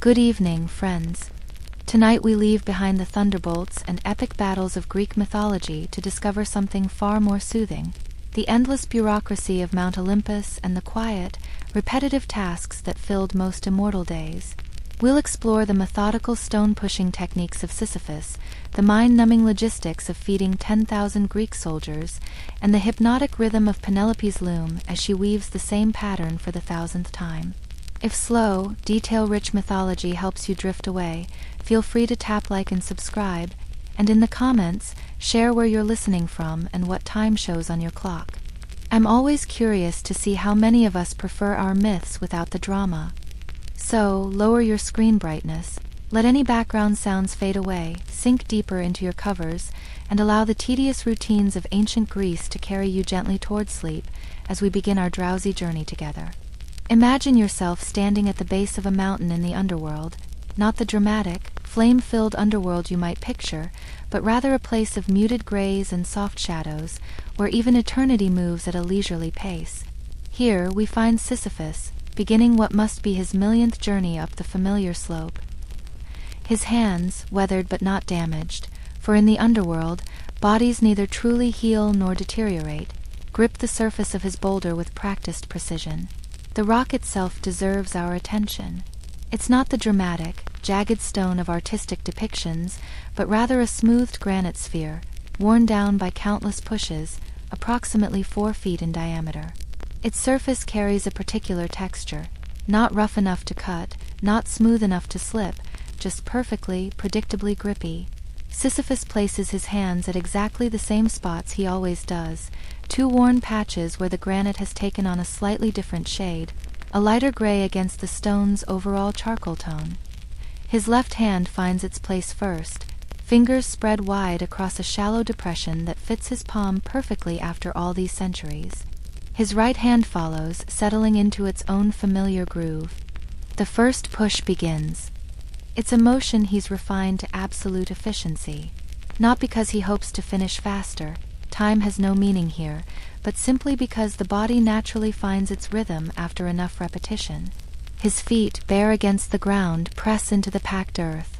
Good evening, friends. Tonight we leave behind the thunderbolts and epic battles of Greek mythology to discover something far more soothing: the endless bureaucracy of Mount Olympus and the quiet, repetitive tasks that filled most immortal days. We'll explore the methodical stone-pushing techniques of Sisyphus, the mind-numbing logistics of feeding 10,000 Greek soldiers, and the hypnotic rhythm of Penelope's loom as she weaves the same pattern for the 1,000th time. If slow, detail-rich mythology helps you drift away, feel free to tap like and subscribe, and in the comments, share where you're listening from and what time shows on your clock. I'm always curious to see how many of us prefer our myths without the drama. So, lower your screen brightness, let any background sounds fade away, sink deeper into your covers, and allow the tedious routines of ancient Greece to carry you gently towards sleep as we begin our drowsy journey together. Imagine yourself standing at the base of a mountain in the underworld, not the dramatic, flame-filled underworld you might picture, but rather a place of muted grays and soft shadows, where even eternity moves at a leisurely pace. Here we find Sisyphus, beginning what must be his millionth journey up the familiar slope. His hands, weathered but not damaged, for in the underworld, bodies neither truly heal nor deteriorate, grip the surface of his boulder with practiced precision. The rock itself deserves our attention. It's not the dramatic, jagged stone of artistic depictions, but rather a smoothed granite sphere, worn down by countless pushes, approximately 4 feet in diameter. Its surface carries a particular texture, not rough enough to cut, not smooth enough to slip, just perfectly, predictably grippy. Sisyphus places his hands at exactly the same spots he always does, 2 worn patches where the granite has taken on a slightly different shade, a lighter gray against the stone's overall charcoal tone. His left hand finds its place first, fingers spread wide across a shallow depression that fits his palm perfectly after all these centuries. His right hand follows, settling into its own familiar groove. The first push begins. It's a motion he's refined to absolute efficiency. Not because he hopes to finish faster, time has no meaning here, but simply because the body naturally finds its rhythm after enough repetition. His feet, bare against the ground, press into the packed earth.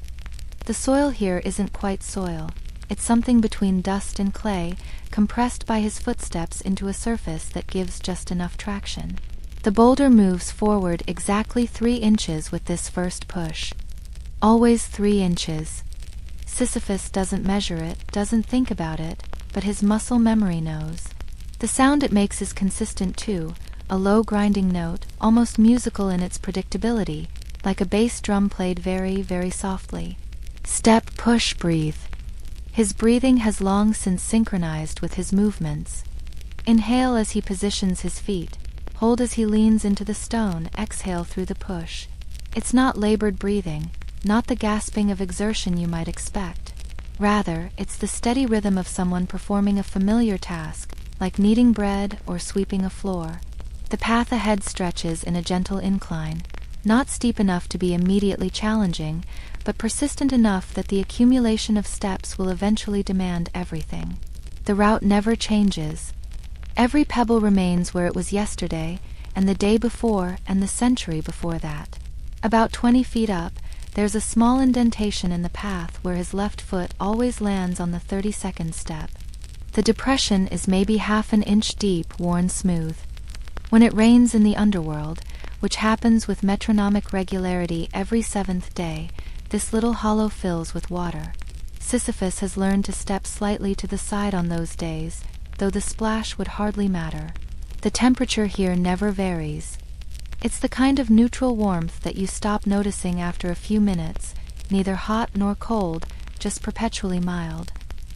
The soil here isn't quite soil. It's something between dust and clay, compressed by his footsteps into a surface that gives just enough traction. The boulder moves forward exactly 3 inches with this first push. Always 3 inches. Sisyphus doesn't measure it, doesn't think about it, but his muscle memory knows. The sound it makes is consistent too, a low grinding note, almost musical in its predictability, like a bass drum played very, very softly. Step, push, breathe. His breathing has long since synchronized with his movements. Inhale as he positions his feet, hold as he leans into the stone, exhale through the push. It's not labored breathing, not the gasping of exertion you might expect. Rather, it's the steady rhythm of someone performing a familiar task, like kneading bread or sweeping a floor. The path ahead stretches in a gentle incline, not steep enough to be immediately challenging, but persistent enough that the accumulation of steps will eventually demand everything. The route never changes. Every pebble remains where it was yesterday, and the day before, and the century before that. About 20 feet up, there's a small indentation in the path where his left foot always lands on the 32nd step. The depression is maybe half an inch deep, worn smooth. When it rains in the underworld, which happens with metronomic regularity every 7th day, this little hollow fills with water. Sisyphus has learned to step slightly to the side on those days, though the splash would hardly matter. The temperature here never varies. It's the kind of neutral warmth that you stop noticing after a few minutes, neither hot nor cold, just perpetually mild.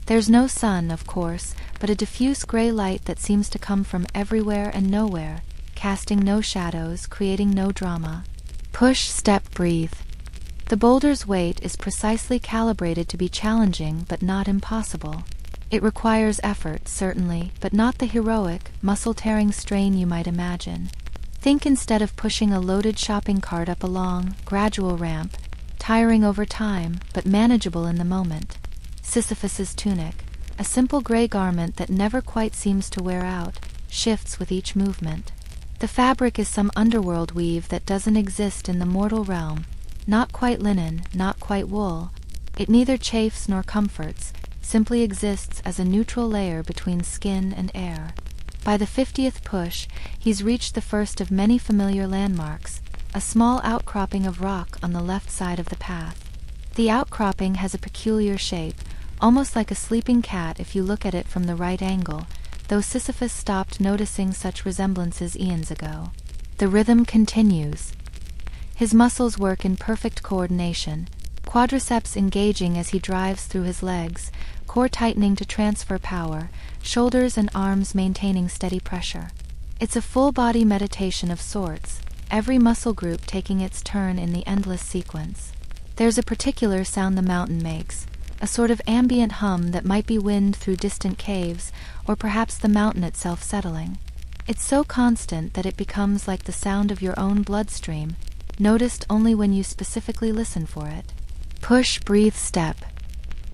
There's no sun, of course, but a diffuse gray light that seems to come from everywhere and nowhere, casting no shadows, creating no drama. Push, step, breathe. The boulder's weight is precisely calibrated to be challenging but not impossible. It requires effort, certainly, but not the heroic, muscle-tearing strain you might imagine. Think instead of pushing a loaded shopping cart up a long, gradual ramp, tiring over time, but manageable in the moment. Sisyphus's tunic, a simple gray garment that never quite seems to wear out, shifts with each movement. The fabric is some underworld weave that doesn't exist in the mortal realm. not quite linen, not quite wool. It neither chafes nor comforts, simply exists as a neutral layer between skin and air. By the 50th push, he's reached the first of many familiar landmarks, a small outcropping of rock on the left side of the path. The outcropping has a peculiar shape, almost like a sleeping cat if you look at it from the right angle, though Sisyphus stopped noticing such resemblances eons ago. The rhythm continues. His muscles work in perfect coordination, quadriceps engaging as he drives through his legs, core tightening to transfer power, shoulders and arms maintaining steady pressure. It's a full-body meditation of sorts, every muscle group taking its turn in the endless sequence. There's a particular sound the mountain makes, a sort of ambient hum that might be wind through distant caves, or perhaps the mountain itself settling. It's so constant that it becomes like the sound of your own bloodstream, noticed only when you specifically listen for it. Push, breathe, step.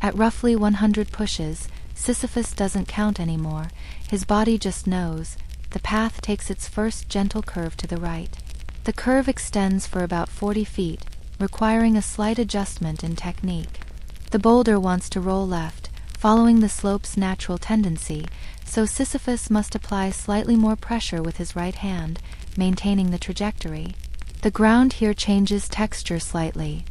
At roughly 100 pushes, Sisyphus doesn't count anymore, his body just knows. The path takes its first gentle curve to the right. The curve extends for about 40 feet, requiring a slight adjustment in technique. The boulder wants to roll left, following the slope's natural tendency, so Sisyphus must apply slightly more pressure with his right hand, maintaining the trajectory. The ground here changes texture slightly.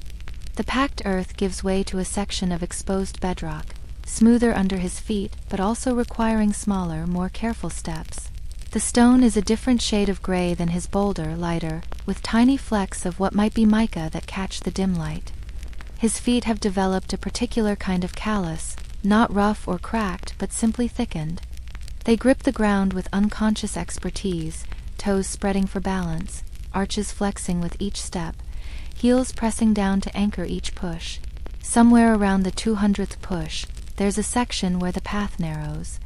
The packed earth gives way to a section of exposed bedrock, smoother under his feet but also requiring smaller, more careful steps. The stone is a different shade of gray than his boulder, lighter, with tiny flecks of what might be mica that catch the dim light. His feet have developed a particular kind of callus, not rough or cracked but simply thickened. They grip the ground with unconscious expertise, toes spreading for balance, arches flexing with each step, heels pressing down to anchor each push. Somewhere around the 200th push, there's a section where the path narrows.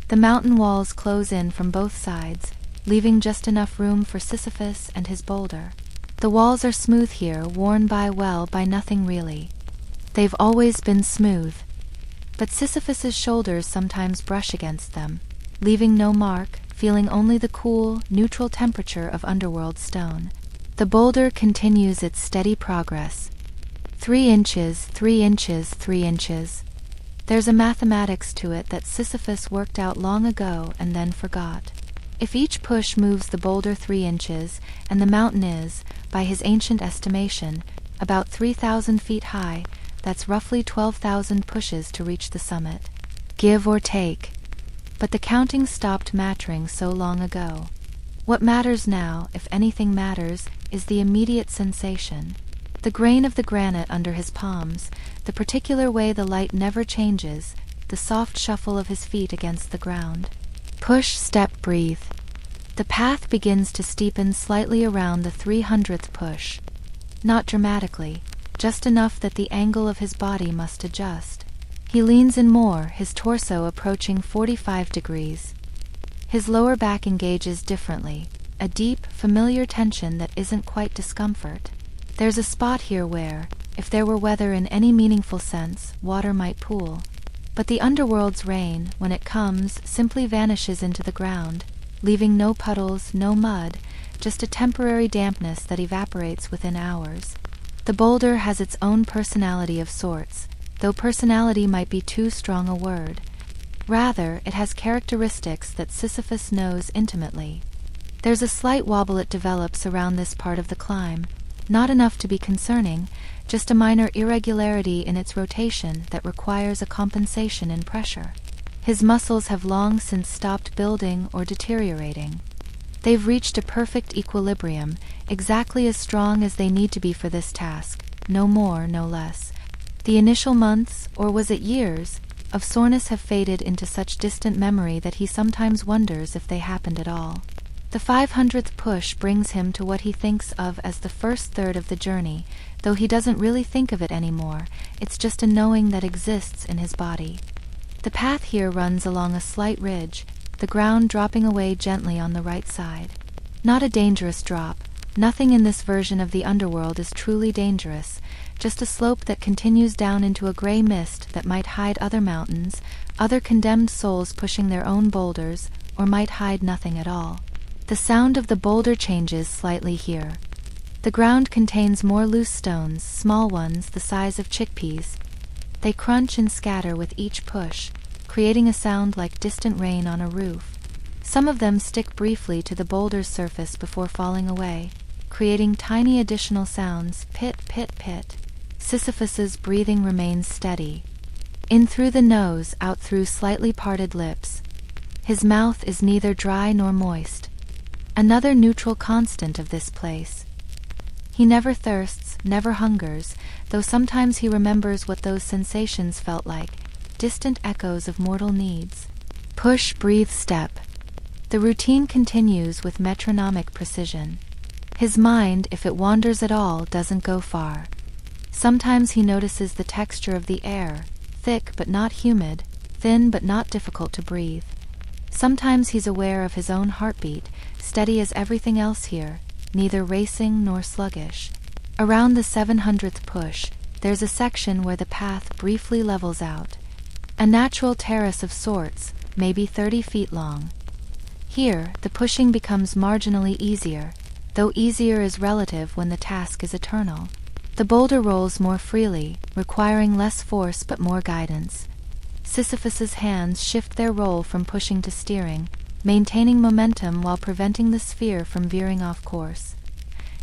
The mountain walls close in from both sides, leaving just enough room for Sisyphus and his boulder. The walls are smooth here, worn by nothing really. They've always been smooth. But Sisyphus's shoulders sometimes brush against them, leaving no mark, feeling only the cool, neutral temperature of underworld stone. The boulder continues its steady progress. 3 inches, 3 inches, 3 inches. There's a mathematics to it that Sisyphus worked out long ago and then forgot. If each push moves the boulder 3 inches, and the mountain is, by his ancient estimation, about 3,000 feet high, that's roughly 12,000 pushes to reach the summit. Give or take. But the counting stopped mattering so long ago. What matters now, if anything matters, is the immediate sensation. The grain of the granite under his palms, the particular way the light never changes, the soft shuffle of his feet against the ground. Push, step, breathe. The path begins to steepen slightly around the 300th push. Not dramatically, just enough that the angle of his body must adjust. He leans in more, his torso approaching 45 degrees. His lower back engages differently, a deep, familiar tension that isn't quite discomfort. There's a spot here where, if there were weather in any meaningful sense, water might pool. But the underworld's rain, when it comes, simply vanishes into the ground, leaving no puddles, no mud, just a temporary dampness that evaporates within hours. The boulder has its own personality of sorts, though personality might be too strong a word. Rather, it has characteristics that Sisyphus knows intimately. There's a slight wobble it develops around this part of the climb, not enough to be concerning, just a minor irregularity in its rotation that requires a compensation in pressure. His muscles have long since stopped building or deteriorating. They've reached a perfect equilibrium, exactly as strong as they need to be for this task, no more, no less. The initial months, or was it years, of soreness have faded into such distant memory that he sometimes wonders if they happened at all. The 500th push brings him to what he thinks of as the first third of the journey, though he doesn't really think of it anymore, it's just a knowing that exists in his body. The path here runs along a slight ridge, the ground dropping away gently on the right side. Not a dangerous drop, nothing in this version of the underworld is truly dangerous, just a slope that continues down into a gray mist that might hide other mountains, other condemned souls pushing their own boulders, or might hide nothing at all. The sound of the boulder changes slightly here. The ground contains more loose stones, small ones the size of chickpeas. They crunch and scatter with each push, creating a sound like distant rain on a roof. Some of them stick briefly to the boulder's surface before falling away, creating tiny additional sounds, pit, pit, pit. Sisyphus's breathing remains steady. In through the nose, out through slightly parted lips. His mouth is neither dry nor moist. Another neutral constant of this place. He never thirsts, never hungers, though sometimes he remembers what those sensations felt like, distant echoes of mortal needs. Push, breathe, step. The routine continues with metronomic precision. His mind, if it wanders at all, doesn't go far. Sometimes he notices the texture of the air, thick but not humid, thin but not difficult to breathe. Sometimes he's aware of his own heartbeat, steady as everything else here, neither racing nor sluggish. Around the 700th push, there's a section where the path briefly levels out. A natural terrace of sorts, maybe 30 feet long. Here, the pushing becomes marginally easier, though easier is relative when the task is eternal. The boulder rolls more freely, requiring less force but more guidance. Sisyphus's hands shift their roll from pushing to steering, maintaining momentum while preventing the sphere from veering off course.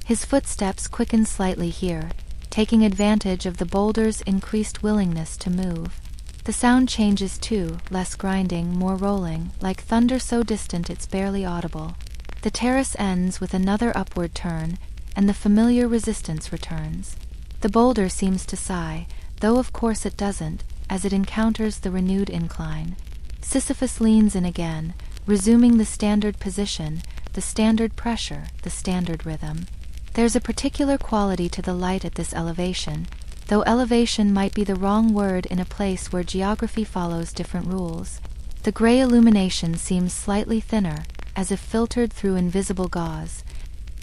His footsteps quicken slightly here, taking advantage of the boulder's increased willingness to move. The sound changes too, less grinding, more rolling, like thunder so distant it's barely audible. The terrace ends with another upward turn, and the familiar resistance returns. The boulder seems to sigh, though of course it doesn't, as it encounters the renewed incline. Sisyphus leans in again, resuming the standard position, the standard pressure, the standard rhythm. There's a particular quality to the light at this elevation, though elevation might be the wrong word in a place where geography follows different rules. The gray illumination seems slightly thinner, as if filtered through invisible gauze.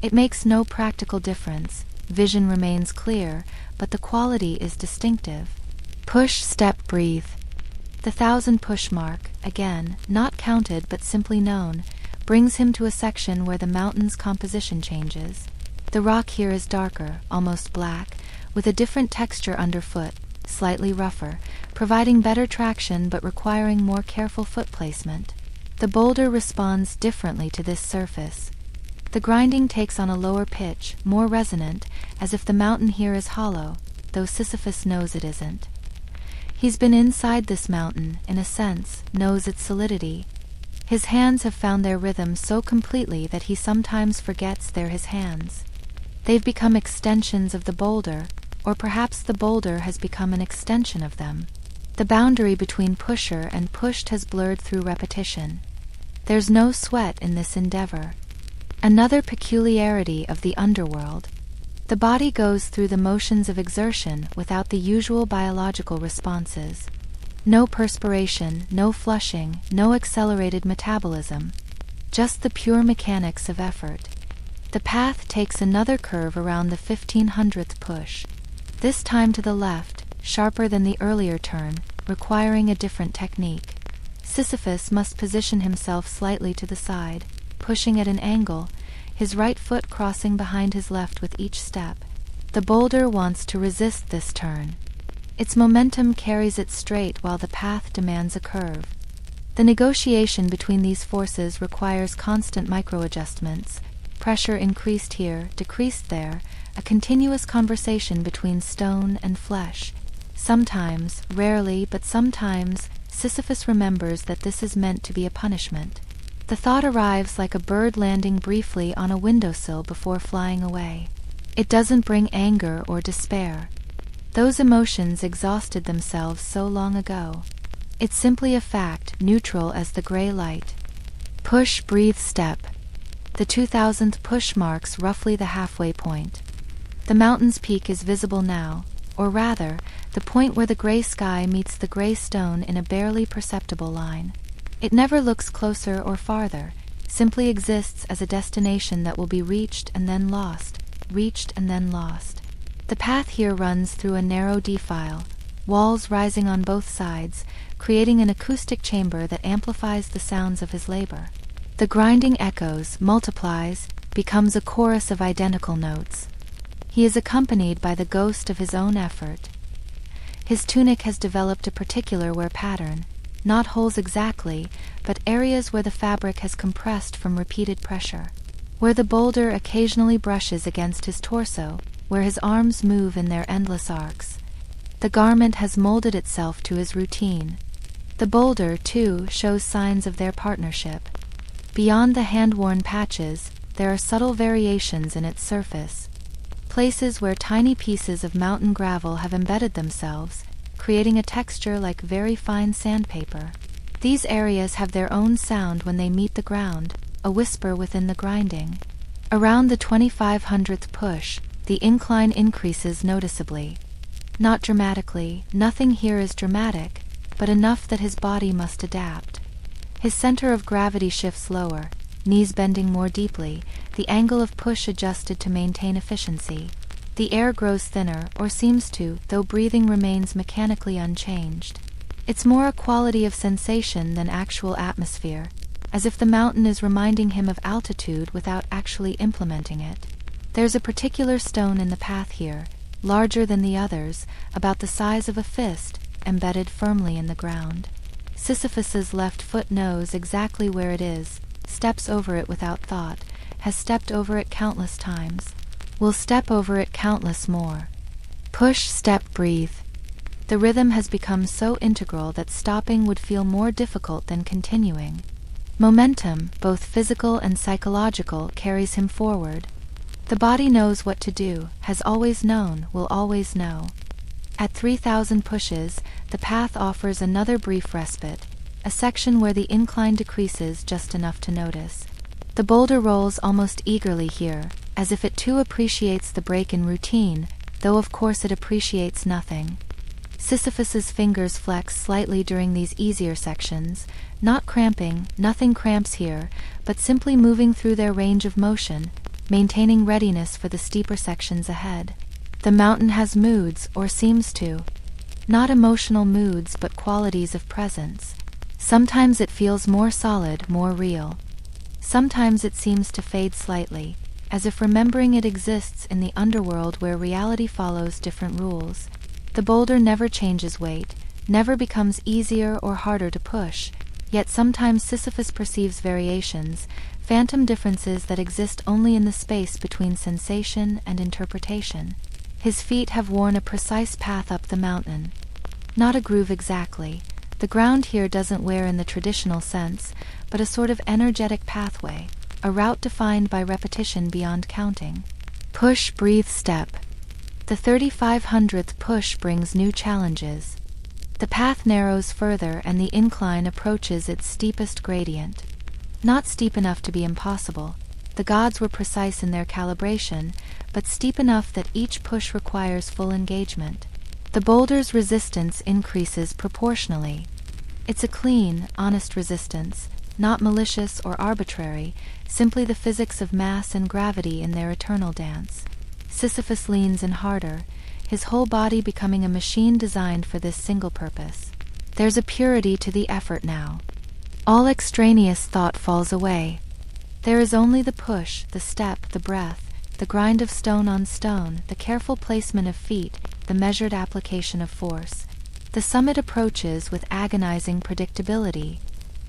It makes no practical difference. Vision remains clear, but the quality is distinctive. Push, step, breathe. The 1,000 push mark, again, not counted but simply known, brings him to a section where the mountain's composition changes. The rock here is darker, almost black, with a different texture underfoot, slightly rougher, providing better traction but requiring more careful foot placement. The boulder responds differently to this surface. The grinding takes on a lower pitch, more resonant, as if the mountain here is hollow, though Sisyphus knows it isn't. He's been inside this mountain, in a sense, knows its solidity. His hands have found their rhythm so completely that he sometimes forgets they're his hands. They've become extensions of the boulder, or perhaps the boulder has become an extension of them. The boundary between pusher and pushed has blurred through repetition. There's no sweat in this endeavor. Another peculiarity of the underworld. The body goes through the motions of exertion without the usual biological responses. No perspiration, no flushing, no accelerated metabolism. Just the pure mechanics of effort. The path takes another curve around the 1500th push. This time to the left, sharper than the earlier turn, requiring a different technique. Sisyphus must position himself slightly to the side, pushing at an angle, his right foot crossing behind his left with each step. The boulder wants to resist this turn. Its momentum carries it straight while the path demands a curve. The negotiation between these forces requires constant microadjustments, pressure increased here, decreased there, a continuous conversation between stone and flesh. Sometimes, rarely, but sometimes, Sisyphus remembers that this is meant to be a punishment. The thought arrives like a bird landing briefly on a windowsill before flying away. It doesn't bring anger or despair. Those emotions exhausted themselves so long ago. It's simply a fact, neutral as the gray light. Push, breathe, step. The 2000th push marks roughly the halfway point. The mountain's peak is visible now, or rather, the point where the gray sky meets the gray stone in a barely perceptible line. It never looks closer or farther, simply exists as a destination that will be reached and then lost, reached and then lost. The path here runs through a narrow defile, walls rising on both sides, creating an acoustic chamber that amplifies the sounds of his labor. The grinding echoes, multiplies, becomes a chorus of identical notes. He is accompanied by the ghost of his own effort. His tunic has developed a particular wear pattern, not holes exactly, but areas where the fabric has compressed from repeated pressure, where the boulder occasionally brushes against his torso, where his arms move in their endless arcs. The garment has molded itself to his routine. The boulder, too, shows signs of their partnership. Beyond the hand-worn patches, there are subtle variations in its surface, places where tiny pieces of mountain gravel have embedded themselves, creating a texture like very fine sandpaper. These areas have their own sound when they meet the ground, a whisper within the grinding. Around the 2500th push, the incline increases noticeably. Not dramatically, nothing here is dramatic, but enough that his body must adapt. His center of gravity shifts lower, knees bending more deeply, the angle of push adjusted to maintain efficiency. The air grows thinner, or seems to, though breathing remains mechanically unchanged. It's more a quality of sensation than actual atmosphere, as if the mountain is reminding him of altitude without actually implementing it. There's a particular stone in the path here, larger than the others, about the size of a fist, embedded firmly in the ground. Sisyphus's left foot knows exactly where it is, steps over it without thought, has stepped over it countless times, will step over it countless more. Push, step, breathe. The rhythm has become so integral that stopping would feel more difficult than continuing. Momentum, both physical and psychological, carries him forward. The body knows what to do, has always known, will always know. At 3,000 pushes, the path offers another brief respite, a section where the incline decreases just enough to notice. The boulder rolls almost eagerly here, as if it too appreciates the break in routine, though of course it appreciates nothing. Sisyphus's fingers flex slightly during these easier sections, not cramping, nothing cramps here, but simply moving through their range of motion, maintaining readiness for the steeper sections ahead. The mountain has moods, or seems to. Not emotional moods, but qualities of presence. Sometimes it feels more solid, more real. Sometimes it seems to fade slightly, as if remembering it exists in the underworld where reality follows different rules. The boulder never changes weight, never becomes easier or harder to push, yet sometimes Sisyphus perceives variations, phantom differences that exist only in the space between sensation and interpretation. His feet have worn a precise path up the mountain. Not a groove exactly. The ground here doesn't wear in the traditional sense, but a sort of energetic pathway, a route defined by repetition beyond counting. Push, breathe, step. The 3,500th push brings new challenges. The path narrows further and the incline approaches its steepest gradient. Not steep enough to be impossible. The gods were precise in their calibration, but steep enough that each push requires full engagement. The boulder's resistance increases proportionally. It's a clean, honest resistance, not malicious or arbitrary, simply the physics of mass and gravity in their eternal dance. Sisyphus leans in harder, his whole body becoming a machine designed for this single purpose. There's a purity to the effort now. All extraneous thought falls away. There is only the push, the step, the breath, the grind of stone on stone, the careful placement of feet, the measured application of force. The summit approaches with agonizing predictability,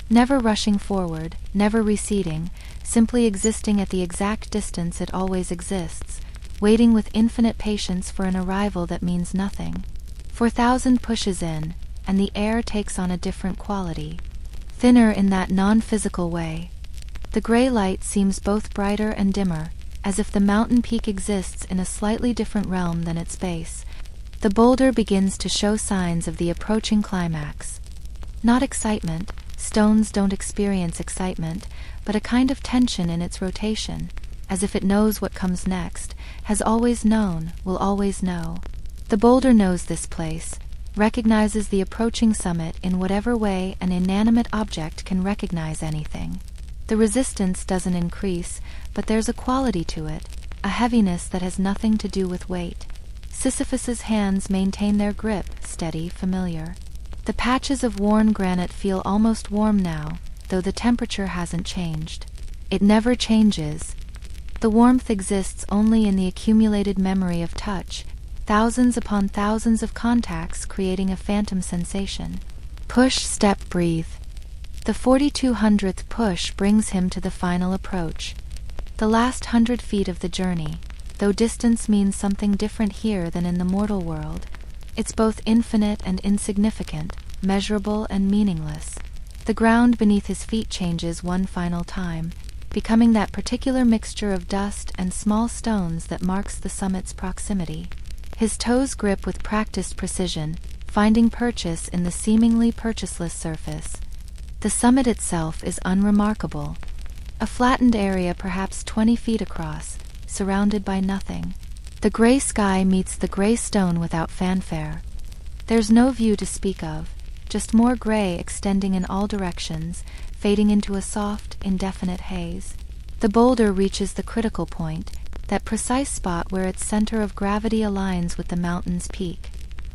never rushing forward, never receding, simply existing at the exact distance it always exists, waiting with infinite patience for an arrival that means nothing. 4,000 pushes in, and the air takes on a different quality, thinner in that non-physical way. The gray light seems both brighter and dimmer, as if the mountain peak exists in a slightly different realm than its base. The boulder begins to show signs of the approaching climax. Not excitement, stones don't experience excitement, but a kind of tension in its rotation, as if it knows what comes next, has always known, will always know. The boulder knows this place, recognizes the approaching summit in whatever way an inanimate object can recognize anything. The resistance doesn't increase, but there's a quality to it, a heaviness that has nothing to do with weight. Sisyphus's hands maintain their grip, steady, familiar. The patches of worn granite feel almost warm now, though the temperature hasn't changed. It never changes. The warmth exists only in the accumulated memory of touch, thousands upon thousands of contacts creating a phantom sensation. Push, step, breathe. The 4200th push brings him to the final approach. The last 100 feet of the journey, though distance means something different here than in the mortal world. It's both infinite and insignificant, measurable and meaningless. The ground beneath his feet changes one final time, becoming that particular mixture of dust and small stones that marks the summit's proximity. His toes grip with practiced precision, finding purchase in the seemingly purchoseless surface. The summit itself is unremarkable. A flattened area perhaps 20 feet across, surrounded by nothing. The gray sky meets the gray stone without fanfare. There's no view to speak of, just more gray extending in all directions, fading into a soft, indefinite haze. The boulder reaches the critical point, that precise spot where its center of gravity aligns with the mountain's peak.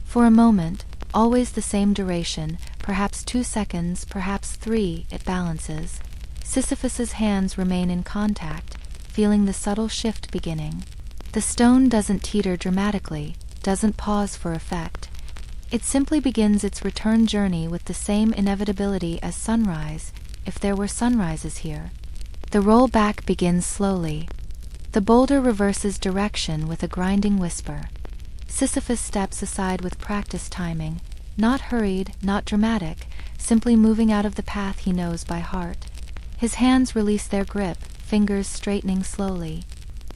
For a moment, always the same duration, perhaps 2 seconds, perhaps 3, it balances. Sisyphus's hands remain in contact, feeling the subtle shift beginning. The stone doesn't teeter dramatically, doesn't pause for effect. It simply begins its return journey with the same inevitability as sunrise, if there were sunrises here. The rollback begins slowly. The boulder reverses direction with a grinding whisper. Sisyphus steps aside with practiced timing, not hurried, not dramatic, simply moving out of the path he knows by heart. His hands release their grip, fingers straightening slowly.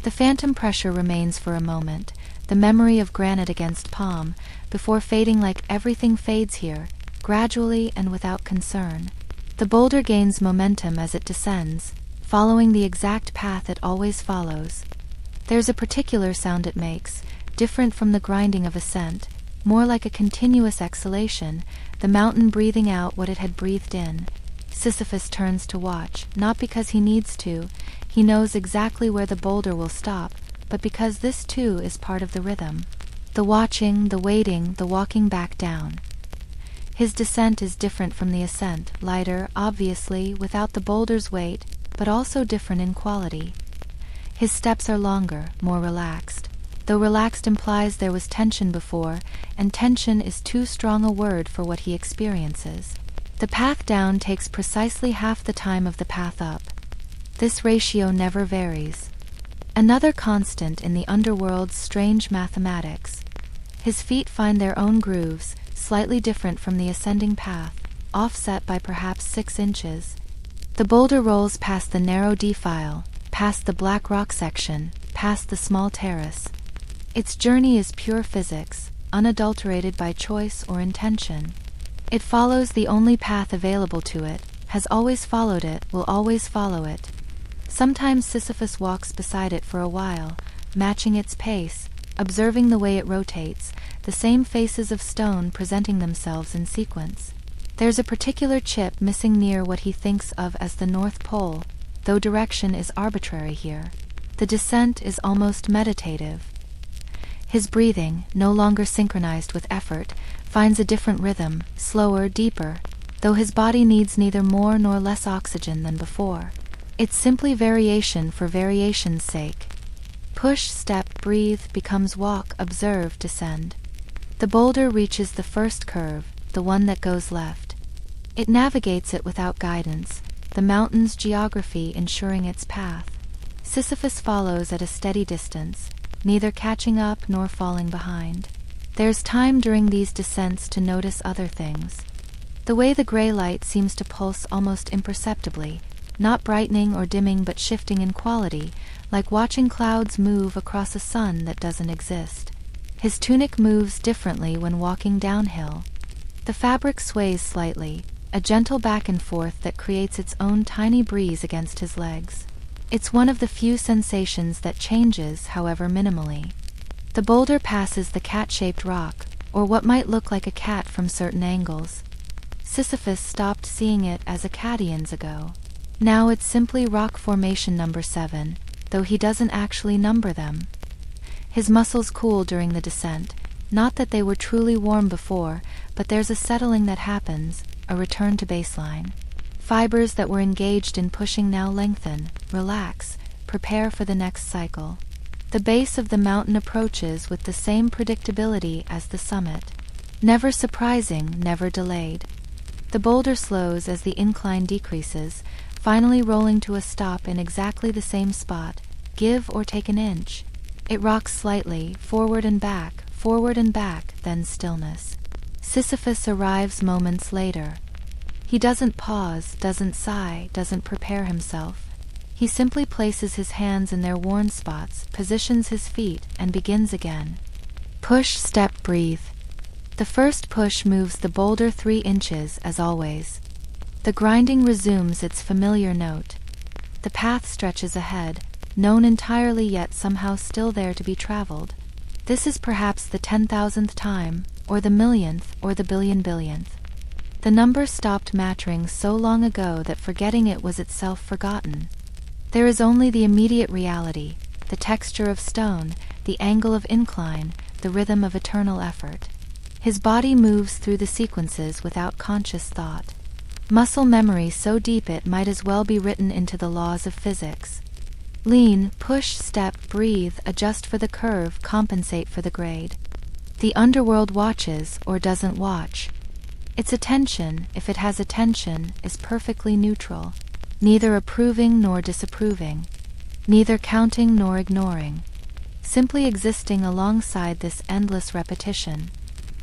The phantom pressure remains for a moment, the memory of granite against palm, before fading like everything fades here, gradually and without concern. The boulder gains momentum as it descends, following the exact path it always follows. There's a particular sound it makes, different from the grinding of ascent, more like a continuous exhalation, the mountain breathing out what it had breathed in. Sisyphus turns to watch, not because he needs to, he knows exactly where the boulder will stop, but because this too is part of the rhythm. The watching, the waiting, the walking back down. His descent is different from the ascent, lighter, obviously, without the boulder's weight, but also different in quality. His steps are longer, more relaxed, though relaxed implies there was tension before, and tension is too strong a word for what he experiences. The path down takes precisely half the time of the path up. This ratio never varies. Another constant in the underworld's strange mathematics. His feet find their own grooves, slightly different from the ascending path, offset by perhaps 6 inches. The boulder rolls past the narrow defile, past the black rock section, past the small terrace. Its journey is pure physics, unadulterated by choice or intention. It follows the only path available to it, has always followed it, will always follow it. Sometimes Sisyphus walks beside it for a while, matching its pace, observing the way it rotates, the same faces of stone presenting themselves in sequence. There's a particular chip missing near what he thinks of as the North Pole, though direction is arbitrary here. The descent is almost meditative. His breathing, no longer synchronized with effort, finds a different rhythm, slower, deeper, though his body needs neither more nor less oxygen than before. It's simply variation for variation's sake. Push, step, breathe becomes walk, observe, descend. The boulder reaches the first curve, the one that goes left. It navigates it without guidance, the mountain's geography ensuring its path. Sisyphus follows at a steady distance, neither catching up nor falling behind. There's time during these descents to notice other things. The way the gray light seems to pulse almost imperceptibly, not brightening or dimming but shifting in quality, like watching clouds move across a sun that doesn't exist. His tunic moves differently when walking downhill. The fabric sways slightly, a gentle back and forth that creates its own tiny breeze against his legs. It's one of the few sensations that changes, however minimally. The boulder passes the cat-shaped rock, or what might look like a cat from certain angles. Sisyphus stopped seeing it as a cat eons ago. Now it's simply rock formation number 7, though he doesn't actually number them. His muscles cool during the descent, not that they were truly warm before, but there's a settling that happens, a return to baseline. Fibers that were engaged in pushing now lengthen, relax, prepare for the next cycle. The base of the mountain approaches with the same predictability as the summit. Never surprising, never delayed. The boulder slows as the incline decreases, finally rolling to a stop in exactly the same spot, give or take an inch. It rocks slightly, forward and back, then stillness. Sisyphus arrives moments later. He doesn't pause, doesn't sigh, doesn't prepare himself. He simply places his hands in their worn spots, positions his feet, and begins again. Push, step, breathe. The first push moves the boulder 3 inches, as always. The grinding resumes its familiar note. The path stretches ahead, known entirely yet somehow still there to be traveled. This is perhaps the 10,000th time, or the millionth, or the billionth. The number stopped mattering so long ago that forgetting it was itself forgotten. There is only the immediate reality, the texture of stone, the angle of incline, the rhythm of eternal effort. His body moves through the sequences without conscious thought. Muscle memory so deep it might as well be written into the laws of physics. Lean, push, step, breathe, adjust for the curve, compensate for the grade. The underworld watches or doesn't watch. Its attention, if it has attention, is perfectly neutral. Neither approving nor disapproving, neither counting nor ignoring, simply existing alongside this endless repetition.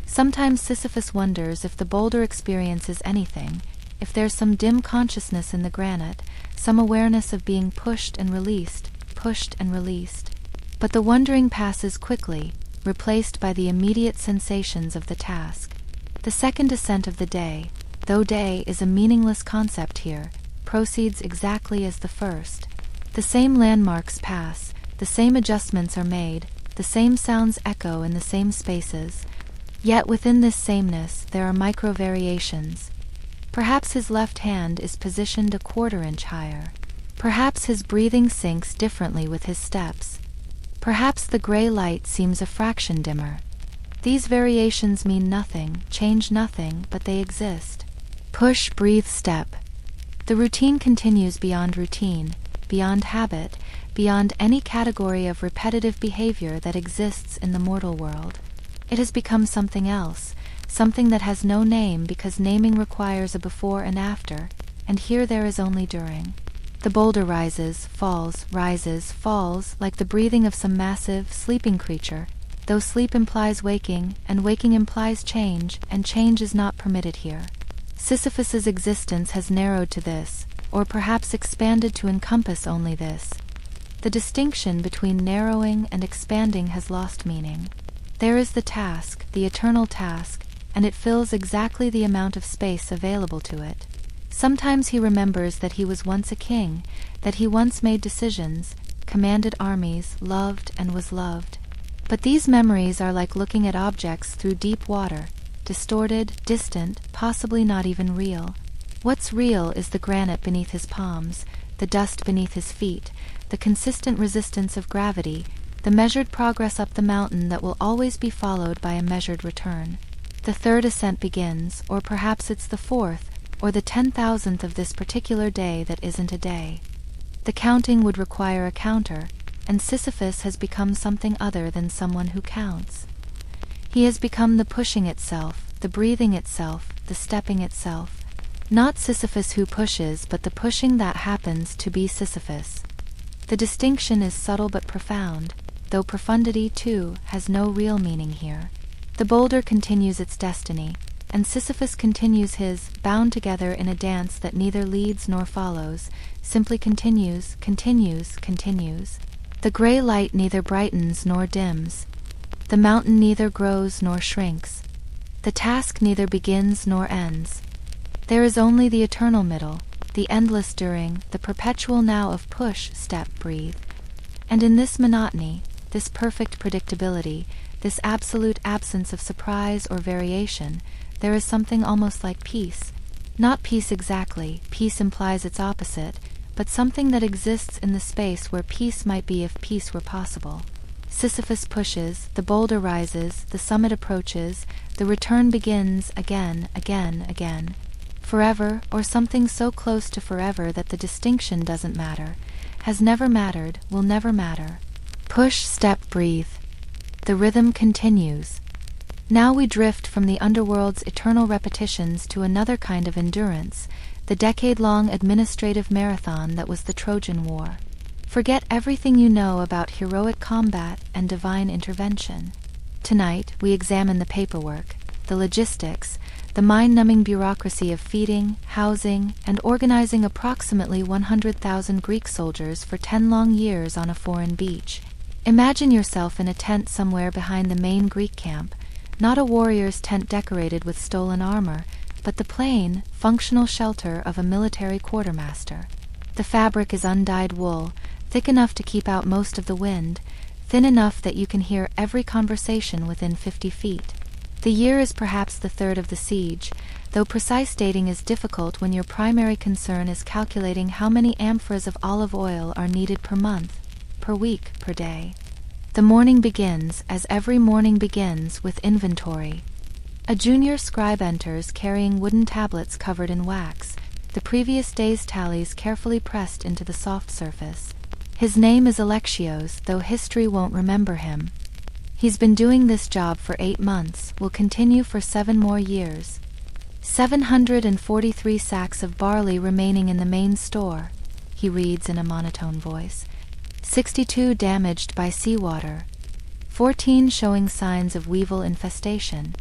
Sometimes Sisyphus wonders if the boulder experiences anything, if there's some dim consciousness in the granite, some awareness of being pushed and released. But the wondering passes quickly, replaced by the immediate sensations of the task. The second ascent of the day, though day is a meaningless concept here, proceeds exactly as the first. The same landmarks pass, the same adjustments are made, the same sounds echo in the same spaces. Yet within this sameness there are micro-variations. Perhaps his left hand is positioned a 1/4 inch higher. Perhaps his breathing sinks differently with his steps. Perhaps the gray light seems a fraction dimmer. These variations mean nothing, change nothing, but they exist. Push, breathe, step. The routine continues beyond routine, beyond habit, beyond any category of repetitive behavior that exists in the mortal world. It has become something else, something that has no name because naming requires a before and after, and here there is only during. The boulder rises, falls, like the breathing of some massive, sleeping creature, though sleep implies waking, and waking implies change, and change is not permitted here. Sisyphus's existence has narrowed to this, or perhaps expanded to encompass only this. The distinction between narrowing and expanding has lost meaning. There is the task, the eternal task, and it fills exactly the amount of space available to it. Sometimes he remembers that he was once a king, that he once made decisions, commanded armies, loved and was loved. But these memories are like looking at objects through deep water, distorted, distant, possibly not even real. What's real is the granite beneath his palms, the dust beneath his feet, the consistent resistance of gravity, the measured progress up the mountain that will always be followed by a measured return. The third ascent begins, or perhaps it's the fourth, or the 10,000th of this particular day that isn't a day. The counting would require a counter, and Sisyphus has become something other than someone who counts. He has become the pushing itself, the breathing itself, the stepping itself. Not Sisyphus who pushes, but the pushing that happens to be Sisyphus. The distinction is subtle but profound, though profundity, too, has no real meaning here. The boulder continues its destiny, and Sisyphus continues his, bound together in a dance that neither leads nor follows, simply continues. The gray light neither brightens nor dims. The mountain neither grows nor shrinks. The task neither begins nor ends. There is only the eternal middle, the endless during, the perpetual now of push, step, breathe. And in this monotony, this perfect predictability, this absolute absence of surprise or variation, there is something almost like peace. Not peace exactly, peace implies its opposite, but something that exists in the space where peace might be if peace were possible. Sisyphus pushes, the boulder rises, the summit approaches, the return begins again. Forever, or something so close to forever that the distinction doesn't matter, has never mattered, will never matter. Push, step, breathe. The rhythm continues. Now we drift from the underworld's eternal repetitions to another kind of endurance, the decade-long administrative marathon that was the Trojan War. Forget everything you know about heroic combat and divine intervention. Tonight, we examine the paperwork, the logistics, the mind-numbing bureaucracy of feeding, housing, and organizing approximately 100,000 Greek soldiers for 10 long years on a foreign beach. Imagine yourself in a tent somewhere behind the main Greek camp, not a warrior's tent decorated with stolen armor, but the plain, functional shelter of a military quartermaster. The fabric is undyed wool, thick enough to keep out most of the wind, thin enough that you can hear every conversation within 50 feet. The year is perhaps the third of the siege, though precise dating is difficult when your primary concern is calculating how many amphoras of olive oil are needed per month, per week, per day. The morning begins, as every morning begins, with inventory. A junior scribe enters carrying wooden tablets covered in wax, the previous day's tallies carefully pressed into the soft surface. His name is Alexios, though history won't remember him. He's been doing this job for 8 months, will continue for 7 more years. 743 sacks of barley remaining in the main store, he reads in a monotone voice. 62 damaged by seawater. 14 showing signs of weevil infestation.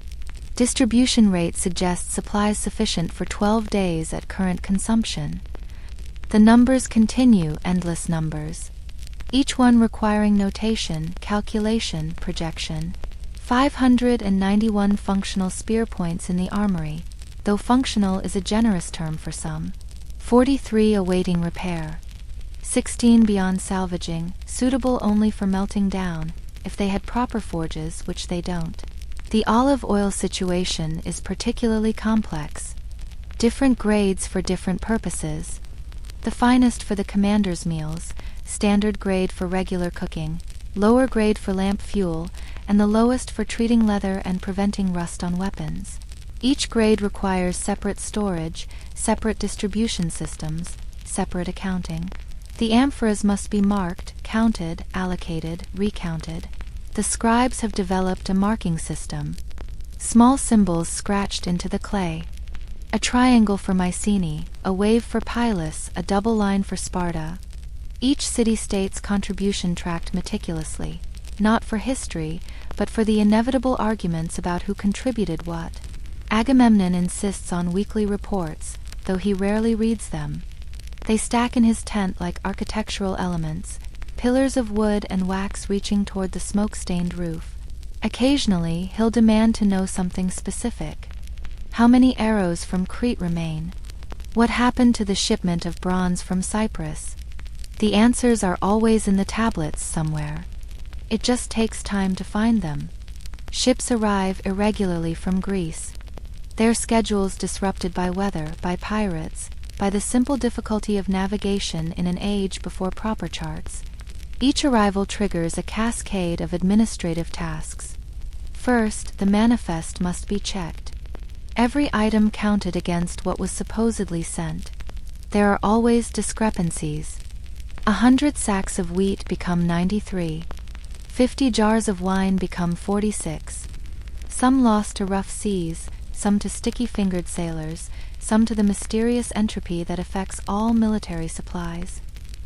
Distribution rate suggests supplies sufficient for 12 days at current consumption. The numbers continue, endless numbers. Each one requiring notation, calculation, projection. 591 functional spear points in the armory, though functional is a generous term for some. 43 awaiting repair. 16 beyond salvaging, suitable only for melting down, if they had proper forges, which they don't. The olive oil situation is particularly complex. Different grades for different purposes. The finest for the commander's meals, standard grade for regular cooking, lower grade for lamp fuel, and the lowest for treating leather and preventing rust on weapons. Each grade requires separate storage, separate distribution systems, separate accounting. The amphoras must be marked, counted, allocated, recounted. The scribes have developed a marking system. Small symbols scratched into the clay. A triangle for Mycenae, a wave for Pylus, a double line for Sparta. Each city-state's contribution tracked meticulously, not for history, but for the inevitable arguments about who contributed what. Agamemnon insists on weekly reports, though he rarely reads them. They stack in his tent like architectural elements, pillars of wood and wax reaching toward the smoke-stained roof. Occasionally, he'll demand to know something specific. How many arrows from Crete remain? What happened to the shipment of bronze from Cyprus? The answers are always in the tablets somewhere. It just takes time to find them. Ships arrive irregularly from Greece. Their schedules disrupted by weather, by pirates, by the simple difficulty of navigation in an age before proper charts. Each arrival triggers a cascade of administrative tasks. First, the manifest must be checked. Every item counted against what was supposedly sent. There are always discrepancies. 100 sacks of wheat become 93. 50 jars of wine become 46. Some lost to rough seas, some to sticky-fingered sailors, some to the mysterious entropy that affects all military supplies.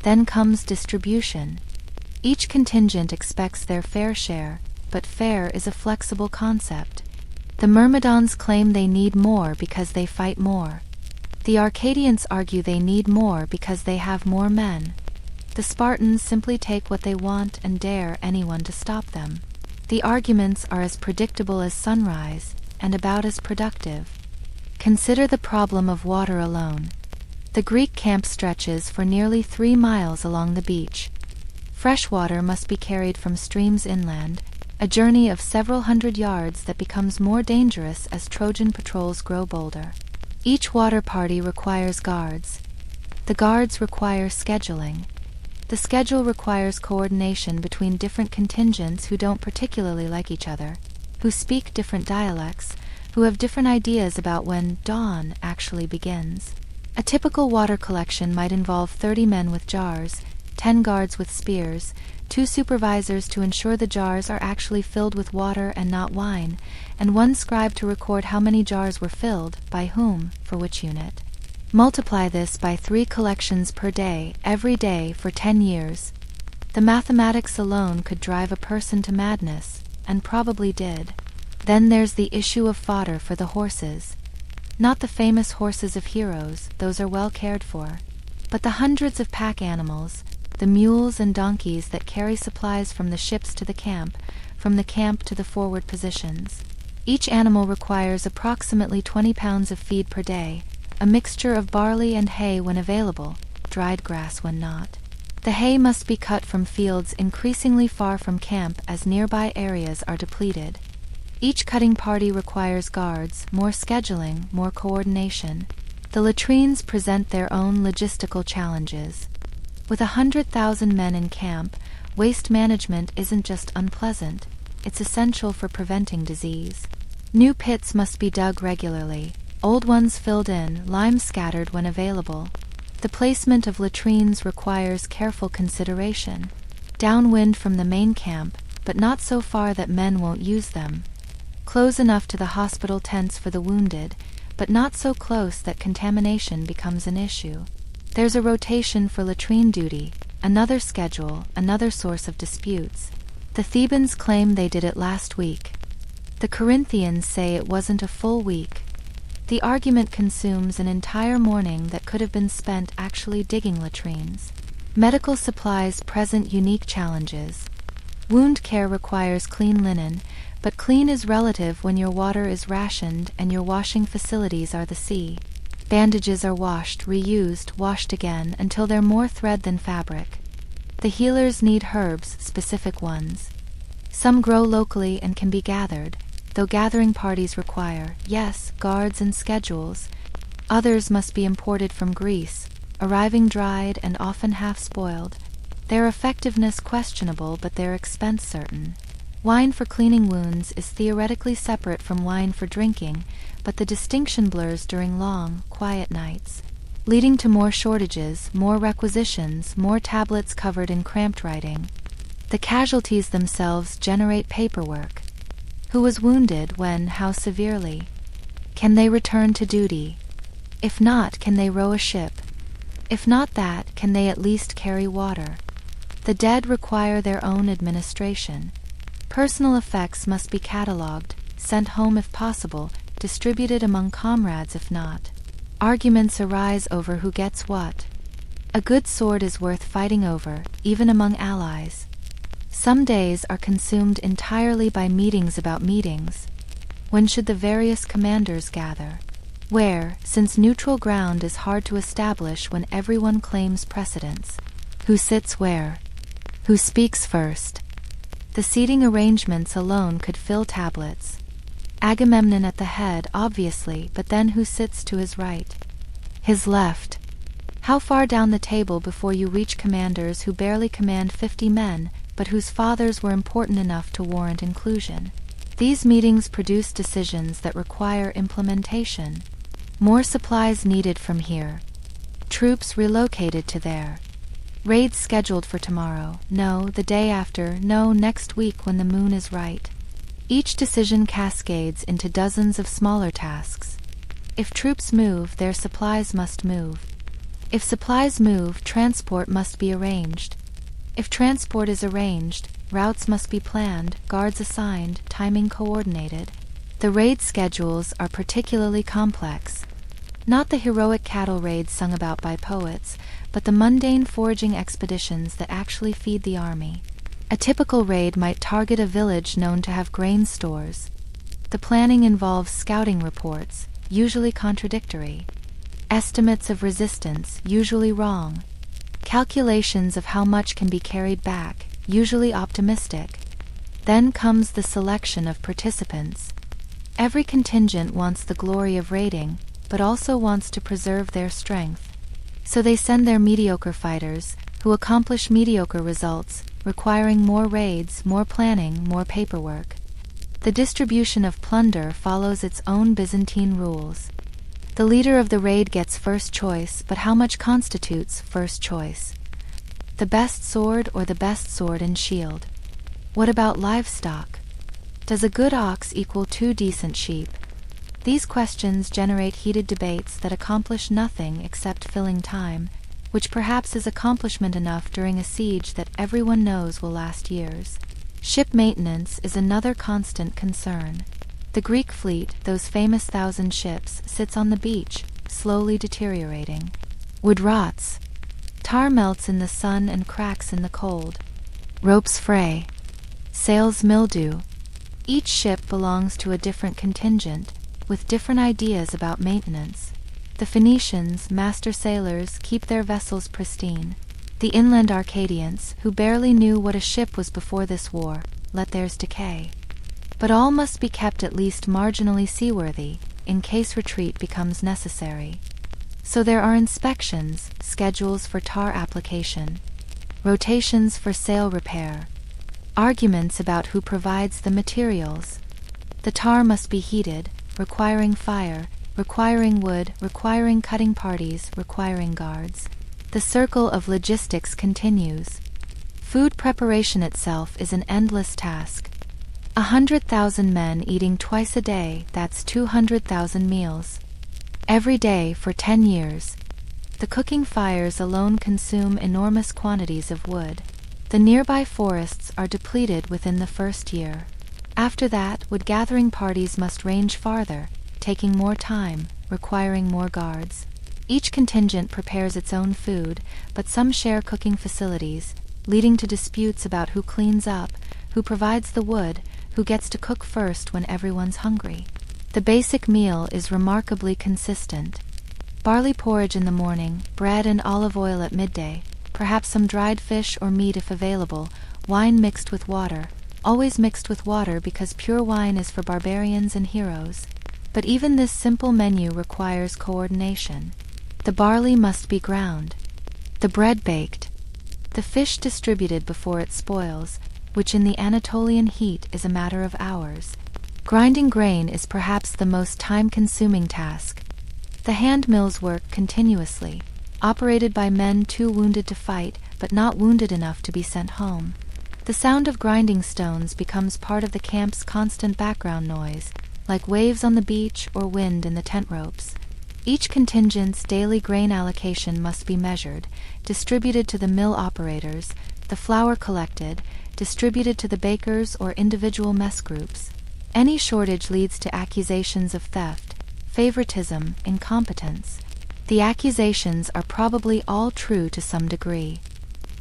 Then comes distribution. Each contingent expects their fair share, but fair is a flexible concept. The Myrmidons claim they need more because they fight more. The Arcadians argue they need more because they have more men. The Spartans simply take what they want and dare anyone to stop them. The arguments are as predictable as sunrise, and about as productive. Consider the problem of water alone. The Greek camp stretches for nearly 3 miles along the beach. Fresh water must be carried from streams inland, a journey of several hundred yards that becomes more dangerous as Trojan patrols grow bolder. Each water party requires guards. The guards require scheduling. The schedule requires coordination between different contingents who don't particularly like each other, who speak different dialects, who have different ideas about when dawn actually begins. A typical water collection might involve 30 men with jars, 10 guards with spears, 2 supervisors to ensure the jars are actually filled with water and not wine, and 1 scribe to record how many jars were filled, by whom, for which unit. Multiply this by 3 collections per day, every day for 10 years. The mathematics alone could drive a person to madness, and probably did. Then there's the issue of fodder for the horses. Not the famous horses of heroes, those are well cared for, but the hundreds of pack animals, the mules and donkeys that carry supplies from the ships to the camp, from the camp to the forward positions. Each animal requires approximately 20 pounds of feed per day, a mixture of barley and hay when available, dried grass when not. The hay must be cut from fields increasingly far from camp as nearby areas are depleted. Each cutting party requires guards, more scheduling, more coordination. The latrines present their own logistical challenges. With 100,000 men in camp, waste management isn't just unpleasant, it's essential for preventing disease. New pits must be dug regularly, old ones filled in, lime scattered when available. The placement of latrines requires careful consideration. Downwind from the main camp, but not so far that men won't use them. Close enough to the hospital tents for the wounded, but not so close that contamination becomes an issue. There's a rotation for latrine duty, another schedule, another source of disputes. The Thebans claim they did it last week. The Corinthians say it wasn't a full week. The argument consumes an entire morning that could have been spent actually digging latrines. Medical supplies present unique challenges. Wound care requires clean linen, but clean is relative when your water is rationed and your washing facilities are the sea. Bandages are washed, reused, washed again until they're more thread than fabric. The healers need herbs, specific ones. Some grow locally and can be gathered, though gathering parties require, yes, guards and schedules. Others must be imported from Greece, arriving dried and often half-spoiled. Their effectiveness questionable but their expense certain. Wine for cleaning wounds is theoretically separate from wine for drinking, but the distinction blurs during long, quiet nights, leading to more shortages, more requisitions, more tablets covered in cramped writing. The casualties themselves generate paperwork. Who was wounded when, how severely? Can they return to duty? If not, can they row a ship? If not that, can they at least carry water? The dead require their own administration. Personal effects must be catalogued, sent home if possible, distributed among comrades if not. Arguments arise over who gets what. A good sword is worth fighting over, even among allies. Some days are consumed entirely by meetings about meetings. When should the various commanders gather? Where, since neutral ground is hard to establish when everyone claims precedence. Who sits where? Who speaks first? The seating arrangements alone could fill tablets. Agamemnon at the head, obviously, but then who sits to his right? His left. How far down the table before you reach commanders who barely command 50 men, but whose fathers were important enough to warrant inclusion? These meetings produce decisions that require implementation. More supplies needed from here. Troops relocated to there. Raids scheduled for tomorrow, no, the day after, no, next week when the moon is right. Each decision cascades into dozens of smaller tasks. If troops move, their supplies must move. If supplies move, transport must be arranged. If transport is arranged, routes must be planned, guards assigned, timing coordinated. The raid schedules are particularly complex. Not the heroic cattle raids sung about by poets, but the mundane foraging expeditions that actually feed the army. A typical raid might target a village known to have grain stores. The planning involves scouting reports, usually contradictory. Estimates of resistance, usually wrong. Calculations of how much can be carried back, usually optimistic. Then comes the selection of participants. Every contingent wants the glory of raiding, but also wants to preserve their strength. So they send their mediocre fighters, who accomplish mediocre results, requiring more raids, more planning, more paperwork. The distribution of plunder follows its own Byzantine rules. The leader of the raid gets first choice, but how much constitutes first choice? The best sword or the best sword and shield? What about livestock? Does a good ox equal 2 decent sheep? These questions generate heated debates that accomplish nothing except filling time, which perhaps is accomplishment enough during a siege that everyone knows will last years. Ship maintenance is another constant concern. The Greek fleet, those famous 1,000 ships, sits on the beach, slowly deteriorating. Wood rots. Tar melts in the sun and cracks in the cold. Ropes fray. Sails mildew. Each ship belongs to a different contingent, with different ideas about maintenance. The Phoenicians, master sailors, keep their vessels pristine. The inland Arcadians, who barely knew what a ship was before this war, let theirs decay. But all must be kept at least marginally seaworthy, in case retreat becomes necessary. So there are inspections, schedules for tar application, rotations for sail repair, arguments about who provides the materials. The tar must be heated, requiring fire, requiring wood, requiring cutting parties, requiring guards. The circle of logistics continues. Food preparation itself is an endless task. 100,000 men eating twice a day, that's 200,000 meals. Every day for 10 years. The cooking fires alone consume enormous quantities of wood. The nearby forests are depleted within the first year. After that, wood-gathering parties must range farther, taking more time, requiring more guards. Each contingent prepares its own food, but some share cooking facilities, leading to disputes about who cleans up, who provides the wood, who gets to cook first when everyone's hungry. The basic meal is remarkably consistent. Barley porridge in the morning, bread and olive oil at midday, perhaps some dried fish or meat if available, wine mixed with water, always mixed with water because pure wine is for barbarians and heroes. But even this simple menu requires coordination. The barley must be ground, the bread baked, the fish distributed before it spoils, which in the Anatolian heat is a matter of hours. Grinding grain is perhaps the most time-consuming task. The hand mills work continuously, operated by men too wounded to fight, but not wounded enough to be sent home. The sound of grinding stones becomes part of the camp's constant background noise, like waves on the beach or wind in the tent ropes. Each contingent's daily grain allocation must be measured, distributed to the mill operators, the flour collected, distributed to the bakers or individual mess groups. Any shortage leads to accusations of theft, favoritism, incompetence. The accusations are probably all true to some degree.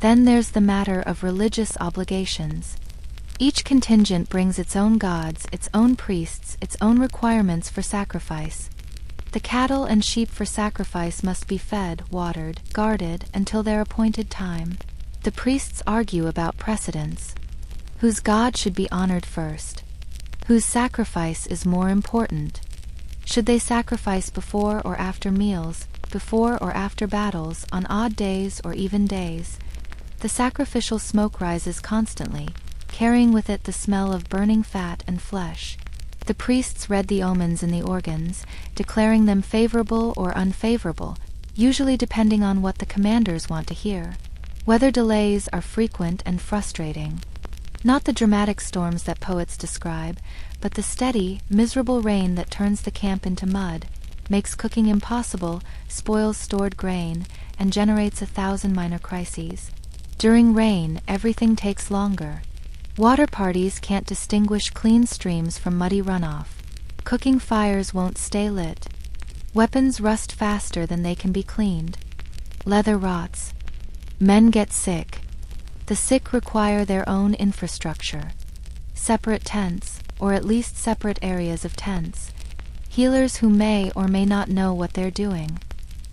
Then there's the matter of religious obligations. Each contingent brings its own gods, its own priests, its own requirements for sacrifice. The cattle and sheep for sacrifice must be fed, watered, guarded until their appointed time. The priests argue about precedence. Whose god should be honored first? Whose sacrifice is more important? Should they sacrifice before or after meals, before or after battles, on odd days or even days? The sacrificial smoke rises constantly, carrying with it the smell of burning fat and flesh. The priests read the omens in the organs, declaring them favorable or unfavorable, usually depending on what the commanders want to hear. Weather delays are frequent and frustrating. Not the dramatic storms that poets describe, but the steady, miserable rain that turns the camp into mud, makes cooking impossible, spoils stored grain, and generates 1,000 minor crises. During rain, everything takes longer. Water parties can't distinguish clean streams from muddy runoff. Cooking fires won't stay lit. Weapons rust faster than they can be cleaned. Leather rots. Men get sick. The sick require their own infrastructure. Separate tents, or at least separate areas of tents. Healers who may or may not know what they're doing.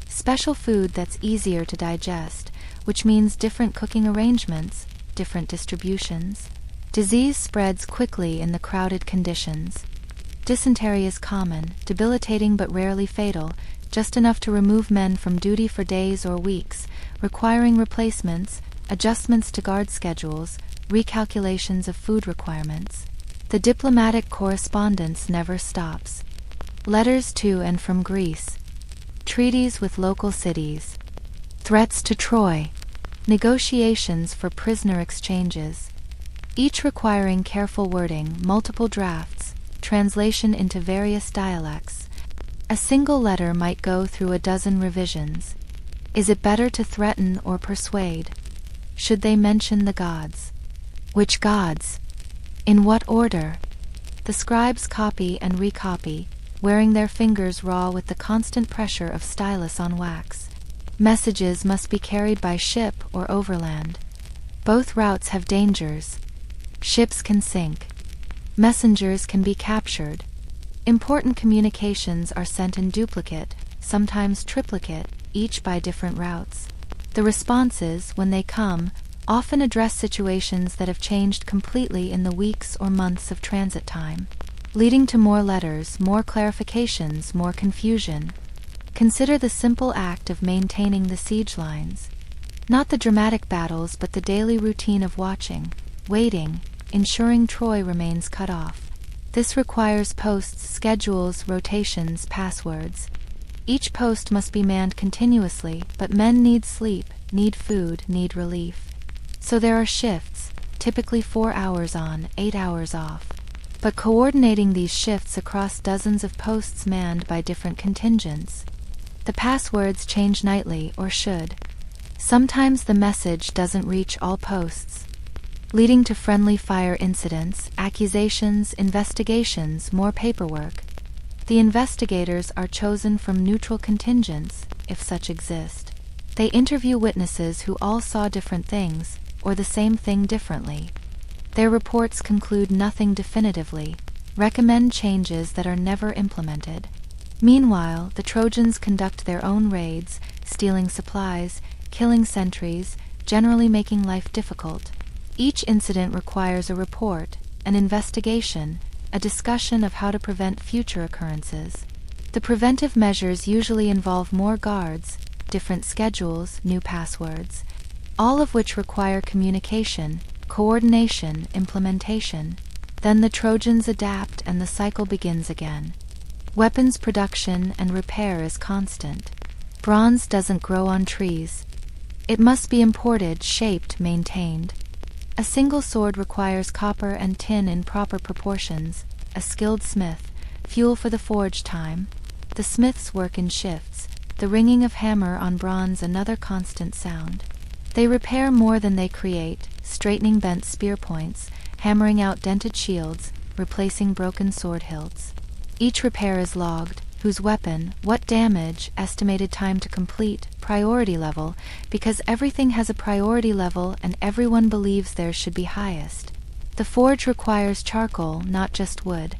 Special food that's easier to digest, which means different cooking arrangements, different distributions. Disease spreads quickly in the crowded conditions. Dysentery is common, debilitating but rarely fatal, just enough to remove men from duty for days or weeks, requiring replacements, adjustments to guard schedules, recalculations of food requirements. The diplomatic correspondence never stops. Letters to and from Greece. Treaties with local cities. Threats to Troy. negotiations for prisoner exchanges, each requiring careful wording, multiple drafts, translation into various dialects. A single letter might go through a dozen revisions. Is it better to threaten or persuade? Should they mention the gods? Which gods? In what order? The scribes copy and recopy, wearing their fingers raw with the constant pressure of stylus on wax. Messages must be carried by ship or overland. Both routes have dangers. Ships can sink. Messengers can be captured. Important communications are sent in duplicate, sometimes triplicate, each by different routes. The responses, when they come, often address situations that have changed completely in the weeks or months of transit time, leading to more letters, more clarifications, more confusion. Consider the simple act of maintaining the siege lines. Not the dramatic battles, but the daily routine of watching, waiting, ensuring Troy remains cut off. This requires posts, schedules, rotations, passwords. Each post must be manned continuously, but men need sleep, need food, need relief. So there are shifts, typically 4 hours on, 8 hours off. But coordinating these shifts across dozens of posts manned by different contingents. The passwords change nightly, or should. Sometimes the message doesn't reach all posts, leading to friendly fire incidents, accusations, investigations, more paperwork. The investigators are chosen from neutral contingents, if such exist. They interview witnesses who all saw different things, or the same thing differently. Their reports conclude nothing definitively, recommend changes that are never implemented. Meanwhile, the Trojans conduct their own raids, stealing supplies, killing sentries, generally making life difficult. Each incident requires a report, an investigation, a discussion of how to prevent future occurrences. The preventive measures usually involve more guards, different schedules, new passwords, all of which require communication, coordination, implementation. Then the Trojans adapt and the cycle begins again. Weapons production and repair is constant. Bronze doesn't grow on trees. It must be imported, shaped, maintained. A single sword requires copper and tin in proper proportions, a skilled smith, fuel for the forge time. The smiths work in shifts, the ringing of hammer on bronze another constant sound. They repair more than they create, straightening bent spear points, hammering out dented shields, replacing broken sword hilts. Each repair is logged, whose weapon, what damage, estimated time to complete, priority level, because everything has a priority level and everyone believes theirs should be highest. The forge requires charcoal, not just wood.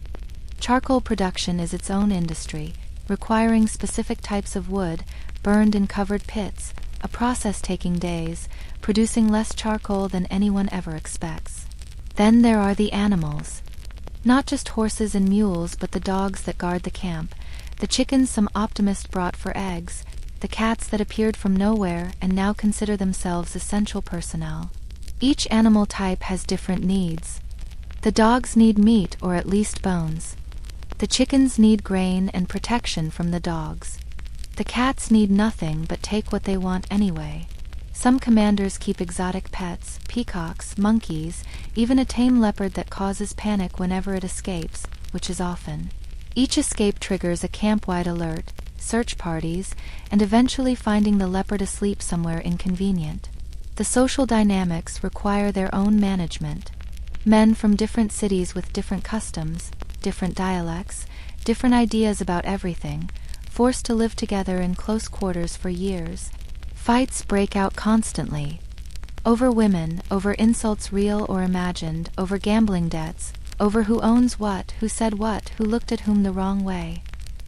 Charcoal production is its own industry, requiring specific types of wood, burned in covered pits, a process taking days, producing less charcoal than anyone ever expects. Then there are the animals. Not just horses and mules, but the dogs that guard the camp, the chickens some optimist brought for eggs, the cats that appeared from nowhere and now consider themselves essential personnel. Each animal type has different needs. The dogs need meat or at least bones. The chickens need grain and protection from the dogs. The cats need nothing but take what they want anyway. Some commanders keep exotic pets, peacocks, monkeys, even a tame leopard that causes panic whenever it escapes, which is often. Each escape triggers a camp-wide alert, search parties, and eventually finding the leopard asleep somewhere inconvenient. The social dynamics require their own management. Men from different cities with different customs, different dialects, different ideas about everything, forced to live together in close quarters for years. Fights break out constantly. Over women, over insults real or imagined, over gambling debts, over who owns what, who said what, who looked at whom the wrong way.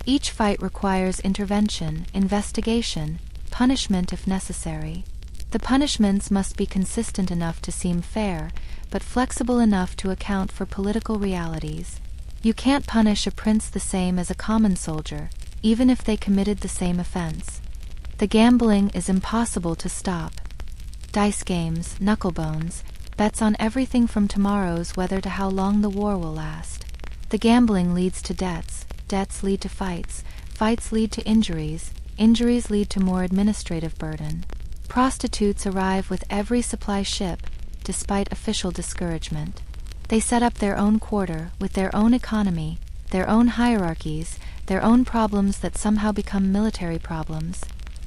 Each fight requires intervention, investigation, punishment if necessary. The punishments must be consistent enough to seem fair, but flexible enough to account for political realities. You can't punish a prince the same as a common soldier, even if they committed the same offense. The gambling is impossible to stop. Dice games, knucklebones, bets on everything from tomorrow's weather to how long the war will last. The gambling leads to debts, debts lead to fights, fights lead to injuries, injuries lead to more administrative burden. Prostitutes arrive with every supply ship, despite official discouragement. They set up their own quarter, with their own economy, their own hierarchies, their own problems that somehow become military problems.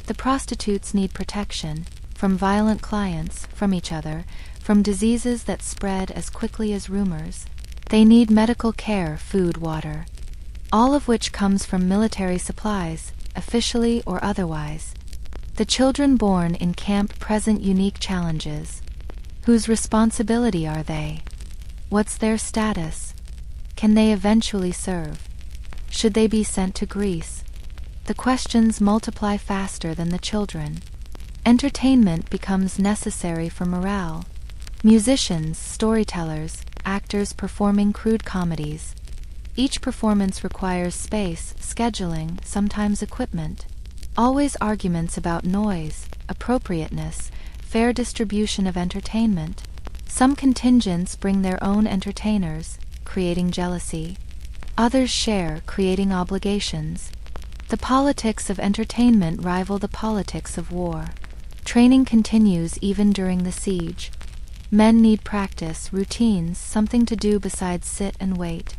The prostitutes need protection, from violent clients, from each other, from diseases that spread as quickly as rumors. They need medical care, food, water. All of which comes from military supplies, officially or otherwise. The children born in camp present unique challenges. Whose responsibility are they? What's their status? Can they eventually serve? Should they be sent to Greece? The questions multiply faster than the children. Entertainment becomes necessary for morale. Musicians, storytellers, actors performing crude comedies. Each performance requires space, scheduling, sometimes equipment. Always arguments about noise, appropriateness, fair distribution of entertainment. Some contingents bring their own entertainers, creating jealousy. Others share, creating obligations. The politics of entertainment rival the politics of war. Training continues even during the siege. Men need practice, routines, something to do besides sit and wait.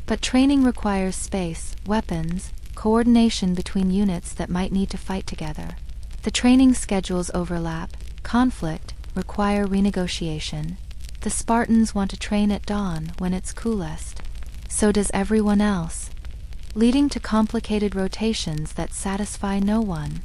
But training requires space, weapons, coordination between units that might need to fight together. The training schedules overlap, conflict, require renegotiation. The Spartans want to train at dawn when it's coolest. So does everyone else, leading to complicated rotations that satisfy no one.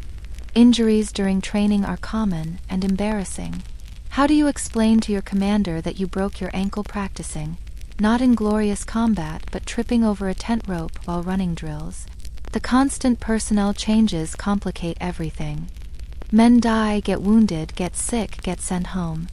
Injuries during training are common and embarrassing. How do you explain to your commander that you broke your ankle practicing, not in glorious combat but tripping over a tent rope while running drills? The constant personnel changes complicate everything. Men die, get wounded, get sick, get sent home.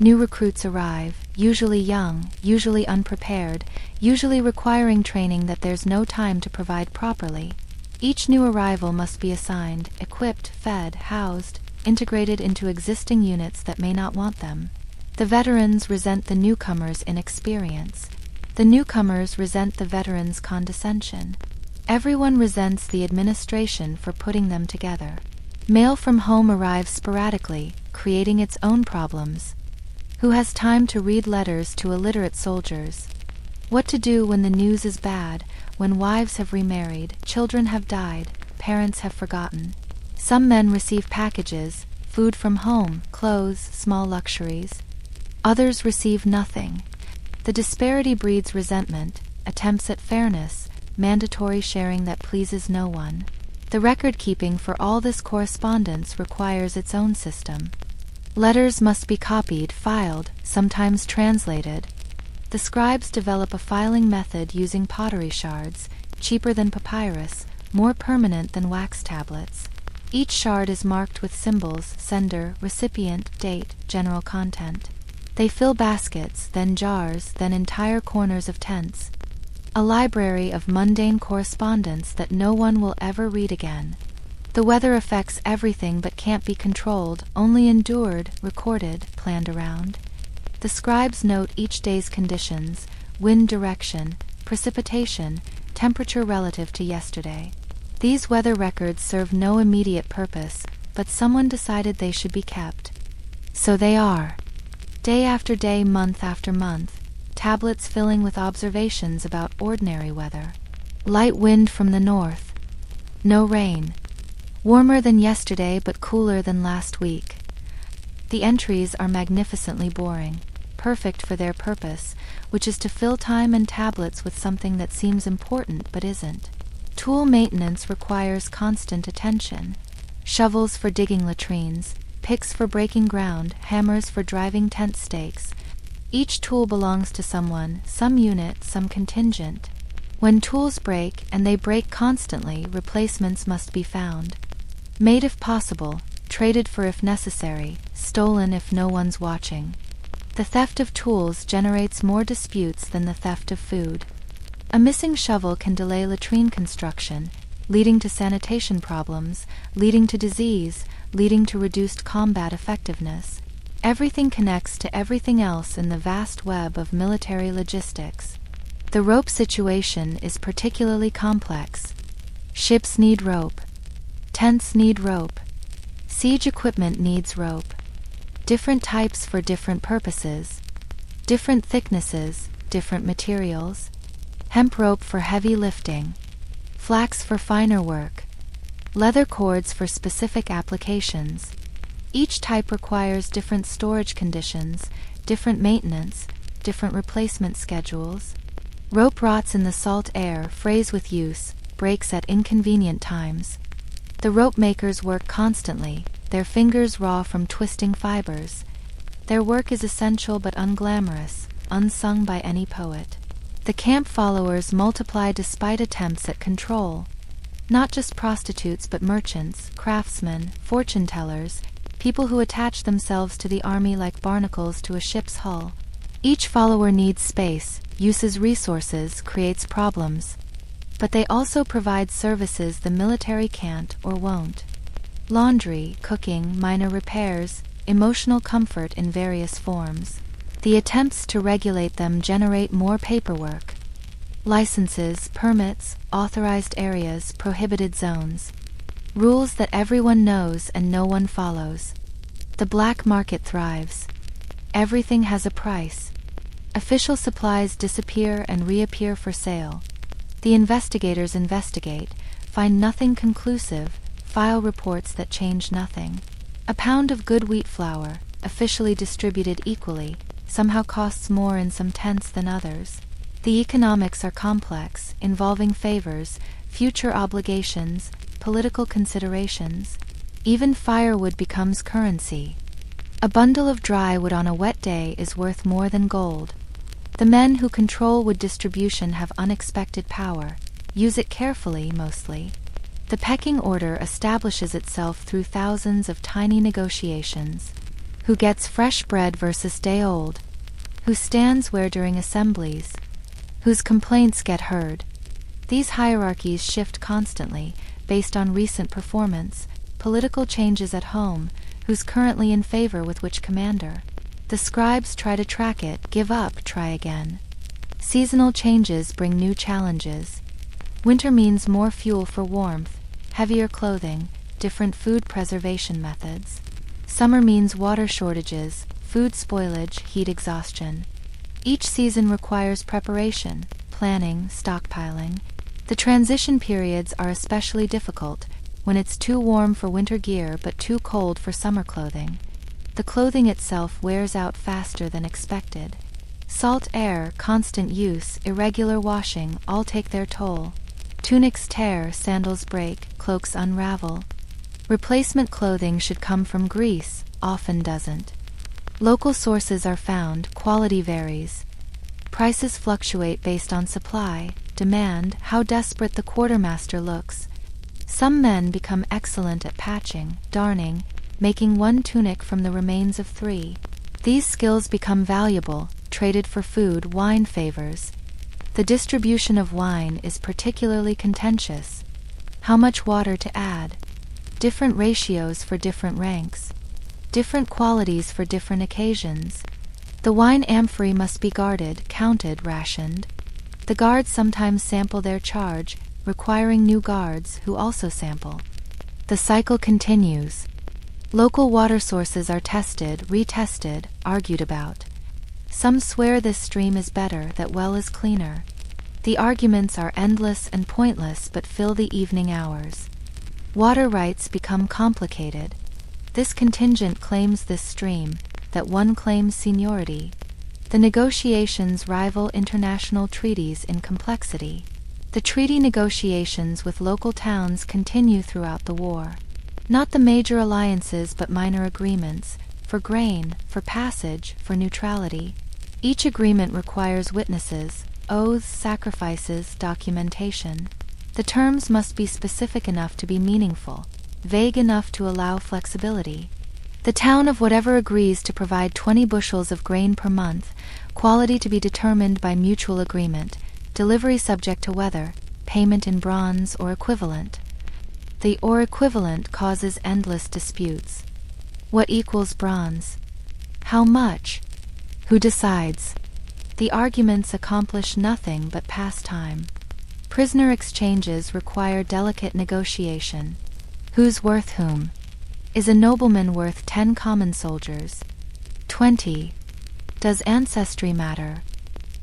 New recruits arrive, usually young, usually unprepared, usually requiring training that there's no time to provide properly. Each new arrival must be assigned, equipped, fed, housed, integrated into existing units that may not want them. The veterans resent the newcomers' inexperience. The newcomers resent the veterans' condescension. Everyone resents the administration for putting them together. Mail from home arrives sporadically, creating its own problems. Who has time to read letters to illiterate soldiers? What to do when the news is bad, when wives have remarried, children have died, parents have forgotten? Some men receive packages, food from home, clothes, small luxuries. Others receive nothing. The disparity breeds resentment, attempts at fairness, mandatory sharing that pleases no one. The record-keeping for all this correspondence requires its own system. Letters must be copied, filed, sometimes translated. The scribes develop a filing method using pottery shards, cheaper than papyrus, more permanent than wax tablets. Each shard is marked with symbols, sender, recipient, date, general content. They fill baskets, then jars, then entire corners of tents. A library of mundane correspondence that no one will ever read again. The weather affects everything but can't be controlled, only endured, recorded, planned around. The scribes note each day's conditions, wind direction, precipitation, temperature relative to yesterday. These weather records serve no immediate purpose, but someone decided they should be kept. So they are. Day after day, month after month, tablets filling with observations about ordinary weather. Light wind from the north. No rain. Warmer than yesterday but cooler than last week. The entries are magnificently boring, perfect for their purpose, which is to fill time and tablets with something that seems important but isn't. Tool maintenance requires constant attention. Shovels for digging latrines, picks for breaking ground, hammers for driving tent stakes. Each tool belongs to someone, some unit, some contingent. When tools break, and they break constantly, replacements must be found. Made if possible, traded for if necessary, stolen if no one's watching. The theft of tools generates more disputes than the theft of food. A missing shovel can delay latrine construction, leading to sanitation problems, leading to disease, leading to reduced combat effectiveness. Everything connects to everything else in the vast web of military logistics. The rope situation is particularly complex. Ships need rope. Tents need rope. Siege equipment needs rope. Different types for different purposes. Different thicknesses, different materials. Hemp rope for heavy lifting. Flax for finer work. Leather cords for specific applications. Each type requires different storage conditions, different maintenance, different replacement schedules. Rope rots in the salt air, frays with use, breaks at inconvenient times. The rope makers work constantly, their fingers raw from twisting fibers. Their work is essential but unglamorous, unsung by any poet. The camp followers multiply despite attempts at control. Not just prostitutes but merchants, craftsmen, fortune-tellers, people who attach themselves to the army like barnacles to a ship's hull. Each follower needs space, uses resources, creates problems. But they also provide services the military can't or won't. Laundry, cooking, minor repairs, emotional comfort in various forms. The attempts to regulate them generate more paperwork. Licenses, permits, authorized areas, prohibited zones. Rules that everyone knows and no one follows. The black market thrives. Everything has a price. Official supplies disappear and reappear for sale. The investigators investigate, find nothing conclusive, file reports that change nothing. A pound of good wheat flour, officially distributed equally, somehow costs more in some tents than others. The economics are complex, involving favors, future obligations, political considerations. Even firewood becomes currency. A bundle of dry wood on a wet day is worth more than gold. The men who control wood distribution have unexpected power, use it carefully mostly. The pecking order establishes itself through thousands of tiny negotiations. Who gets fresh bread versus day-old? Who stands where during assemblies? Whose complaints get heard? These hierarchies shift constantly, based on recent performance, political changes at home, who's currently in favor with which commander. The scribes try to track it, give up, try again. Seasonal changes bring new challenges. Winter means more fuel for warmth, heavier clothing, different food preservation methods. Summer means water shortages, food spoilage, heat exhaustion. Each season requires preparation, planning, stockpiling. The transition periods are especially difficult, when it's too warm for winter gear but too cold for summer clothing. The clothing itself wears out faster than expected. Salt air, constant use, irregular washing all take their toll. Tunics tear, sandals break, cloaks unravel. Replacement clothing should come from Greece, often doesn't. Local sources are found, quality varies. Prices fluctuate based on supply, demand, how desperate the quartermaster looks. Some men become excellent at patching, darning, making one tunic from the remains of 3. These skills become valuable, traded for food, wine favors. The distribution of wine is particularly contentious. How much water to add? Different ratios for different ranks. Different qualities for different occasions. The wine amphory must be guarded, counted, rationed. The guards sometimes sample their charge, requiring new guards who also sample. The cycle continues. Local water sources are tested, retested, argued about. Some swear this stream is better, that well is cleaner. The arguments are endless and pointless but fill the evening hours. Water rights become complicated. This contingent claims this stream, that one claims seniority. The negotiations rival international treaties in complexity. The treaty negotiations with local towns continue throughout the war. Not the major alliances but minor agreements, for grain, for passage, for neutrality. Each agreement requires witnesses, oaths, sacrifices, documentation. The terms must be specific enough to be meaningful, vague enough to allow flexibility. The town of whatever agrees to provide 20 bushels of grain per month, quality to be determined by mutual agreement, delivery subject to weather, payment in bronze or equivalent. The or equivalent causes endless disputes. What equals bronze? How much? Who decides? The arguments accomplish nothing but pass time. Prisoner exchanges require delicate negotiation. Who's worth whom? Is a nobleman worth 10 common soldiers? 20. Does ancestry matter?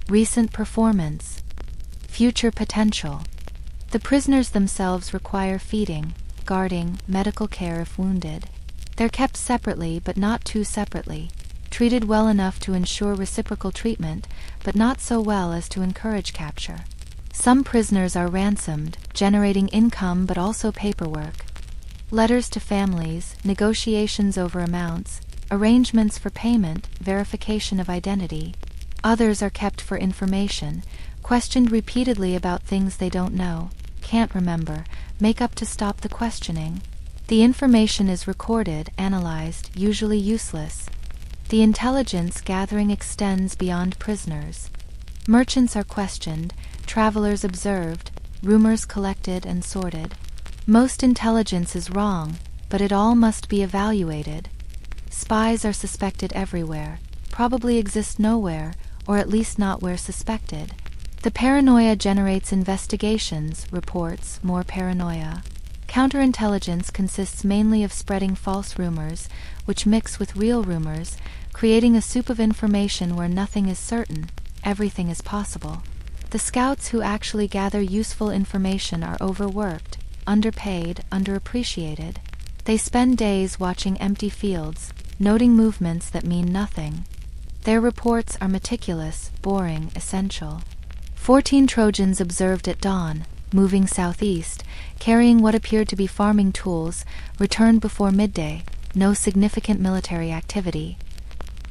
Recent performance. Future potential. The prisoners themselves require feeding, guarding, medical care if wounded. They're kept separately but not too separately, treated well enough to ensure reciprocal treatment, but not so well as to encourage capture. Some prisoners are ransomed, generating income but also paperwork. Letters to families, negotiations over amounts, arrangements for payment, verification of identity. Others are kept for information, questioned repeatedly about things they don't know, can't remember, make up to stop the questioning. The information is recorded, analyzed, usually useless. The intelligence gathering extends beyond prisoners. Merchants are questioned, travelers observed, rumors collected and sorted. Most intelligence is wrong, but it all must be evaluated. Spies are suspected everywhere, probably exist nowhere, or at least not where suspected. The paranoia generates investigations, reports, more paranoia. Counterintelligence consists mainly of spreading false rumors, which mix with real rumors, creating a soup of information where nothing is certain, everything is possible. The scouts who actually gather useful information are overworked, underpaid, underappreciated. They spend days watching empty fields, noting movements that mean nothing. Their reports are meticulous, boring, essential. 14 Trojans observed at dawn, moving southeast, carrying what appeared to be farming tools, returned before midday, no significant military activity.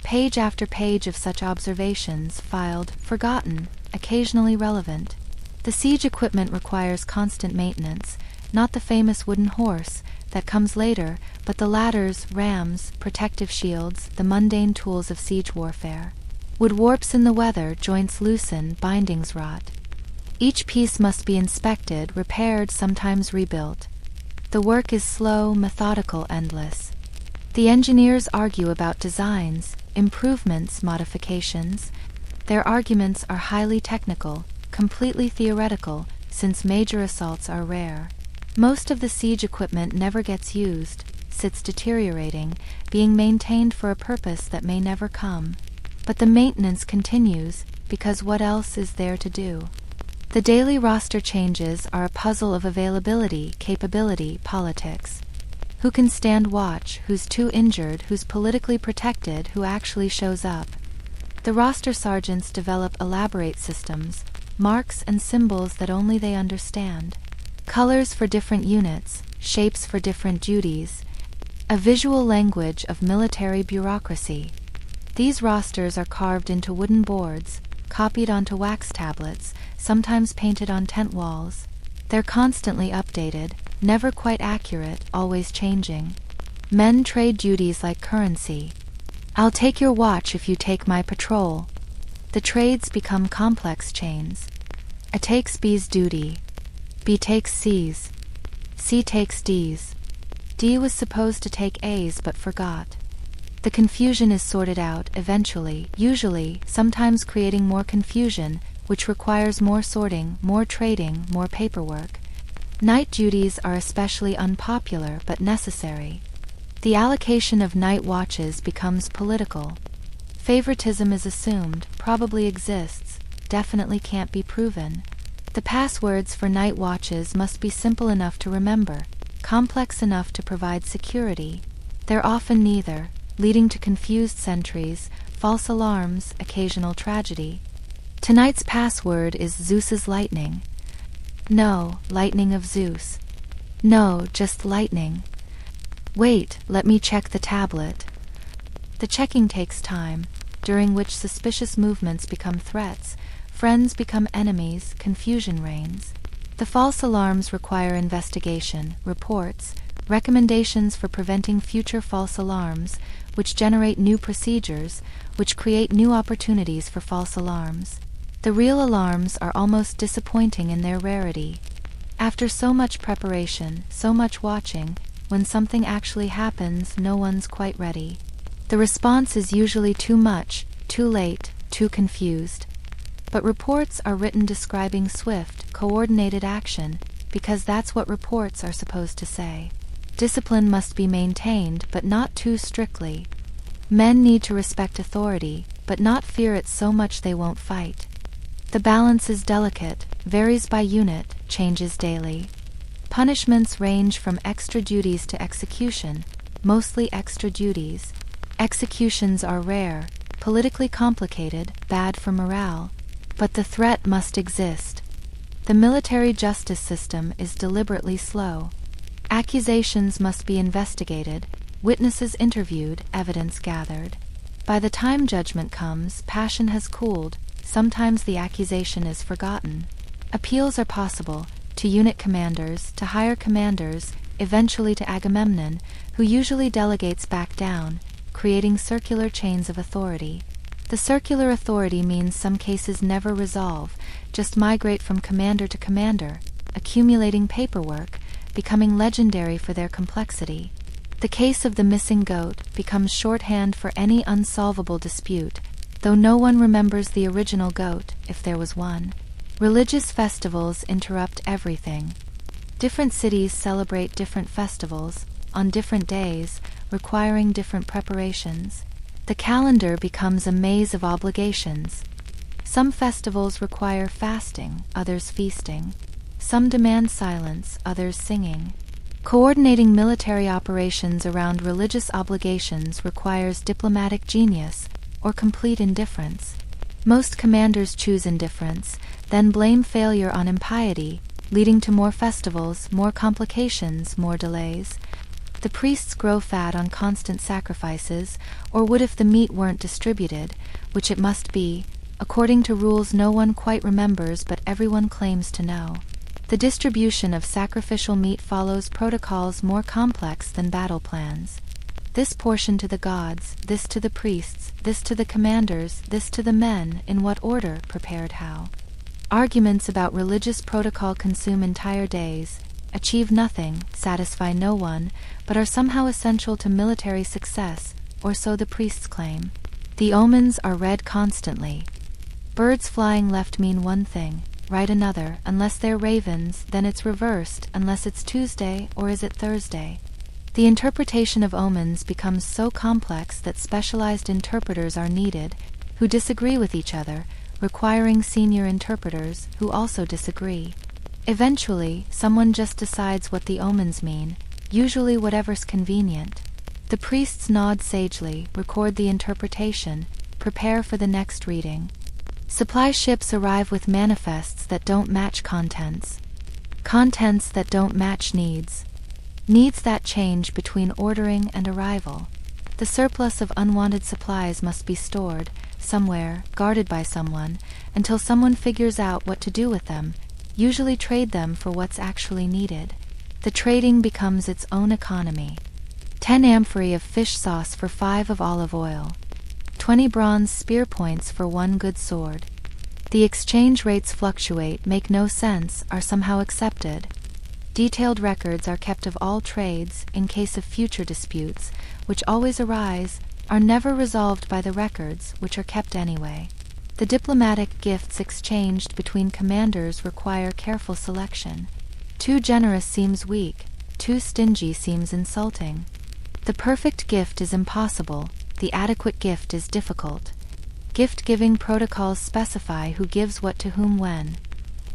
Page after page of such observations, filed, forgotten, occasionally relevant. The siege equipment requires constant maintenance, not the famous wooden horse, that comes later, but the ladders, rams, protective shields, the mundane tools of siege warfare. Wood warps in the weather, joints loosen, bindings rot. Each piece must be inspected, repaired, sometimes rebuilt. The work is slow, methodical, endless. The engineers argue about designs, improvements, modifications. Their arguments are highly technical, completely theoretical, since major assaults are rare. Most of the siege equipment never gets used, sits deteriorating, being maintained for a purpose that may never come. But the maintenance continues, because what else is there to do? The daily roster changes are a puzzle of availability, capability, politics. Who can stand watch, who's too injured, who's politically protected, who actually shows up. The roster sergeants develop elaborate systems, marks and symbols that only they understand. Colors for different units, shapes for different duties, a visual language of military bureaucracy. These rosters are carved into wooden boards, copied onto wax tablets, sometimes painted on tent walls. They're constantly updated, never quite accurate, always changing. Men trade duties like currency. I'll take your watch if you take my patrol. The trades become complex chains. A takes B's duty. B takes C's. C takes D's. D was supposed to take A's but forgot. The confusion is sorted out eventually, usually, sometimes creating more confusion, which requires more sorting, more trading, more paperwork. Night duties are especially unpopular but necessary. The allocation of night watches becomes political. Favoritism is assumed, probably exists, definitely can't be proven. The passwords for night watches must be simple enough to remember, complex enough to provide security. They're often neither, leading to confused sentries, false alarms, occasional tragedy. Tonight's password is Zeus's lightning. No, lightning of Zeus. No, just lightning. Wait, let me check the tablet. The checking takes time, during which suspicious movements become threats, friends become enemies, confusion reigns. The false alarms require investigation, reports, recommendations for preventing future false alarms, which generate new procedures, which create new opportunities for false alarms. The real alarms are almost disappointing in their rarity. After so much preparation, so much watching, when something actually happens, no one's quite ready. The response is usually too much, too late, too confused. But reports are written describing swift, coordinated action, because that's what reports are supposed to say. Discipline must be maintained, but not too strictly. Men need to respect authority, but not fear it so much they won't fight. The balance is delicate, varies by unit, changes daily. Punishments range from extra duties to execution, mostly extra duties. Executions are rare, politically complicated, bad for morale. But the threat must exist. The military justice system is deliberately slow. Accusations must be investigated, witnesses interviewed, evidence gathered. By the time judgment comes, passion has cooled, sometimes the accusation is forgotten. Appeals are possible, to unit commanders, to higher commanders, eventually to Agamemnon, who usually delegates back down, creating circular chains of authority. The circular authority means some cases never resolve, just migrate from commander to commander, accumulating paperwork, becoming legendary for their complexity. The case of the missing goat becomes shorthand for any unsolvable dispute, though no one remembers the original goat, if there was one. Religious festivals interrupt everything. Different cities celebrate different festivals, on different days, requiring different preparations. The calendar becomes a maze of obligations. Some festivals require fasting, others feasting. Some demand silence, others singing. Coordinating military operations around religious obligations requires diplomatic genius or complete indifference. Most commanders choose indifference, then blame failure on impiety, leading to more festivals, more complications, more delays. The priests grow fat on constant sacrifices, or would if the meat weren't distributed, which it must be, according to rules no one quite remembers but everyone claims to know. The distribution of sacrificial meat follows protocols more complex than battle plans. This portion to the gods, this to the priests, this to the commanders, this to the men, in what order, prepared how. Arguments about religious protocol consume entire days, achieve nothing, satisfy no one, but are somehow essential to military success, or so the priests claim. The omens are read constantly. Birds flying left mean one thing, right another. Unless they're ravens, then it's reversed, unless it's Tuesday, or is it Thursday? The interpretation of omens becomes so complex that specialized interpreters are needed, who disagree with each other, requiring senior interpreters, who also disagree. Eventually, someone just decides what the omens mean, usually whatever's convenient. The priests nod sagely, record the interpretation, prepare for the next reading. Supply ships arrive with manifests that don't match contents. Contents that don't match needs. Needs that change between ordering and arrival. The surplus of unwanted supplies must be stored, somewhere, guarded by someone, until someone figures out what to do with them, usually trade them for what's actually needed. The trading becomes its own economy. 10 amphorae of fish sauce for 5 of olive oil. 20 bronze spear points for 1 good sword. The exchange rates fluctuate, make no sense, are somehow accepted. Detailed records are kept of all trades, in case of future disputes, which always arise, are never resolved by the records, which are kept anyway. The diplomatic gifts exchanged between commanders require careful selection. Too generous seems weak, too stingy seems insulting. The perfect gift is impossible, the adequate gift is difficult. Gift-giving protocols specify who gives what to whom when.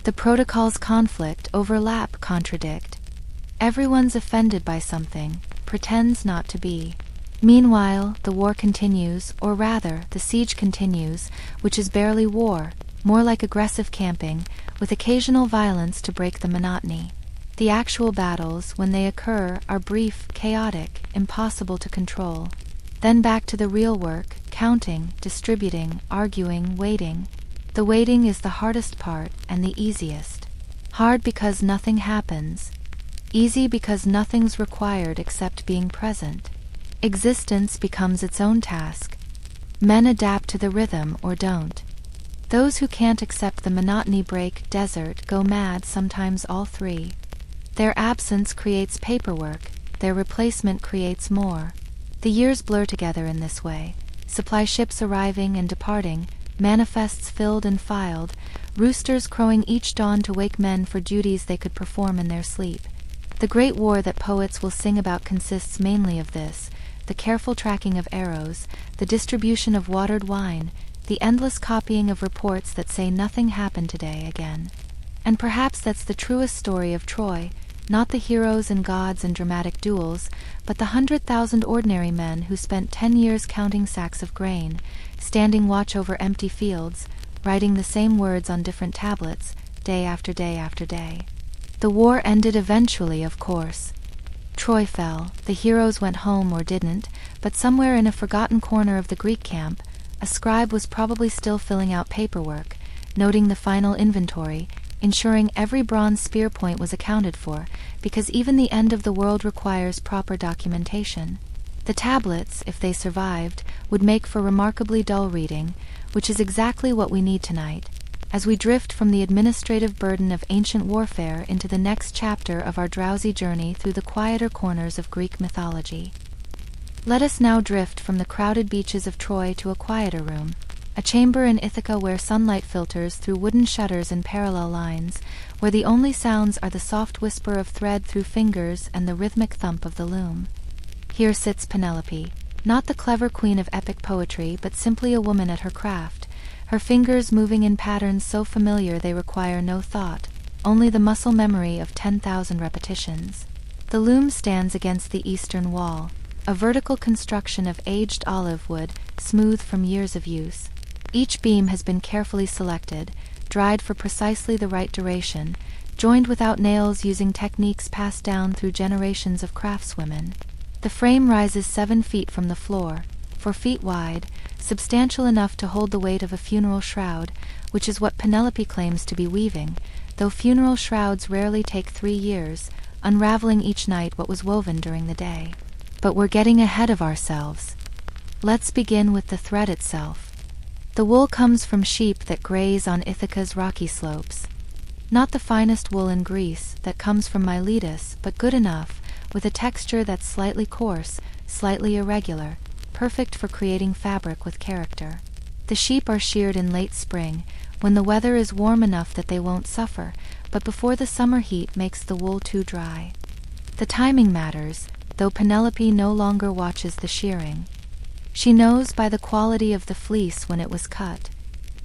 The protocols conflict, overlap, contradict. Everyone's offended by something, pretends not to be. Meanwhile, the war continues, or rather, the siege continues, which is barely war, more like aggressive camping, with occasional violence to break the monotony. The actual battles, when they occur, are brief, chaotic, impossible to control. Then back to the real work, counting, distributing, arguing, waiting. The waiting is the hardest part and the easiest. Hard because nothing happens. Easy because nothing's required except being present. Existence becomes its own task. Men adapt to the rhythm or don't. Those who can't accept the monotony break, desert, go mad, sometimes all three. Their absence creates paperwork, their replacement creates more. The years blur together in this way. Supply ships arriving and departing, manifests filled and filed, roosters crowing each dawn to wake men for duties they could perform in their sleep. The great war that poets will sing about consists mainly of this: the careful tracking of arrows, the distribution of watered wine, the endless copying of reports that say nothing happened today again. And perhaps that's the truest story of Troy, not the heroes and gods and dramatic duels, but the 100,000 ordinary men who spent 10 years counting sacks of grain, standing watch over empty fields, writing the same words on different tablets, day after day after day. The war ended eventually, of course. Troy fell, the heroes went home or didn't, but somewhere in a forgotten corner of the Greek camp, a scribe was probably still filling out paperwork, noting the final inventory, ensuring every bronze spear point was accounted for, because even the end of the world requires proper documentation. The tablets, if they survived, would make for remarkably dull reading, which is exactly what we need tonight, as we drift from the administrative burden of ancient warfare into the next chapter of our drowsy journey through the quieter corners of Greek mythology. Let us now drift from the crowded beaches of Troy to a quieter room, a chamber in Ithaca where sunlight filters through wooden shutters and parallel lines, where the only sounds are the soft whisper of thread through fingers and the rhythmic thump of the loom. Here sits Penelope, not the clever queen of epic poetry, but simply a woman at her craft, her fingers moving in patterns so familiar they require no thought, only the muscle memory of 10,000 repetitions. The loom stands against the eastern wall, a vertical construction of aged olive wood, smooth from years of use. Each beam has been carefully selected, dried for precisely the right duration, joined without nails using techniques passed down through generations of craftswomen. The frame rises 7 feet from the floor, 4 feet wide, substantial enough to hold the weight of a funeral shroud, which is what Penelope claims to be weaving, though funeral shrouds rarely take 3 years, unraveling each night what was woven during the day. But we're getting ahead of ourselves. Let's begin with the thread itself. The wool comes from sheep that graze on Ithaca's rocky slopes. Not the finest wool in Greece, that comes from Miletus, but good enough, with a texture that's slightly coarse, slightly irregular, perfect for creating fabric with character. The sheep are sheared in late spring, when the weather is warm enough that they won't suffer, but before the summer heat makes the wool too dry. The timing matters, though Penelope no longer watches the shearing. She knows by the quality of the fleece when it was cut.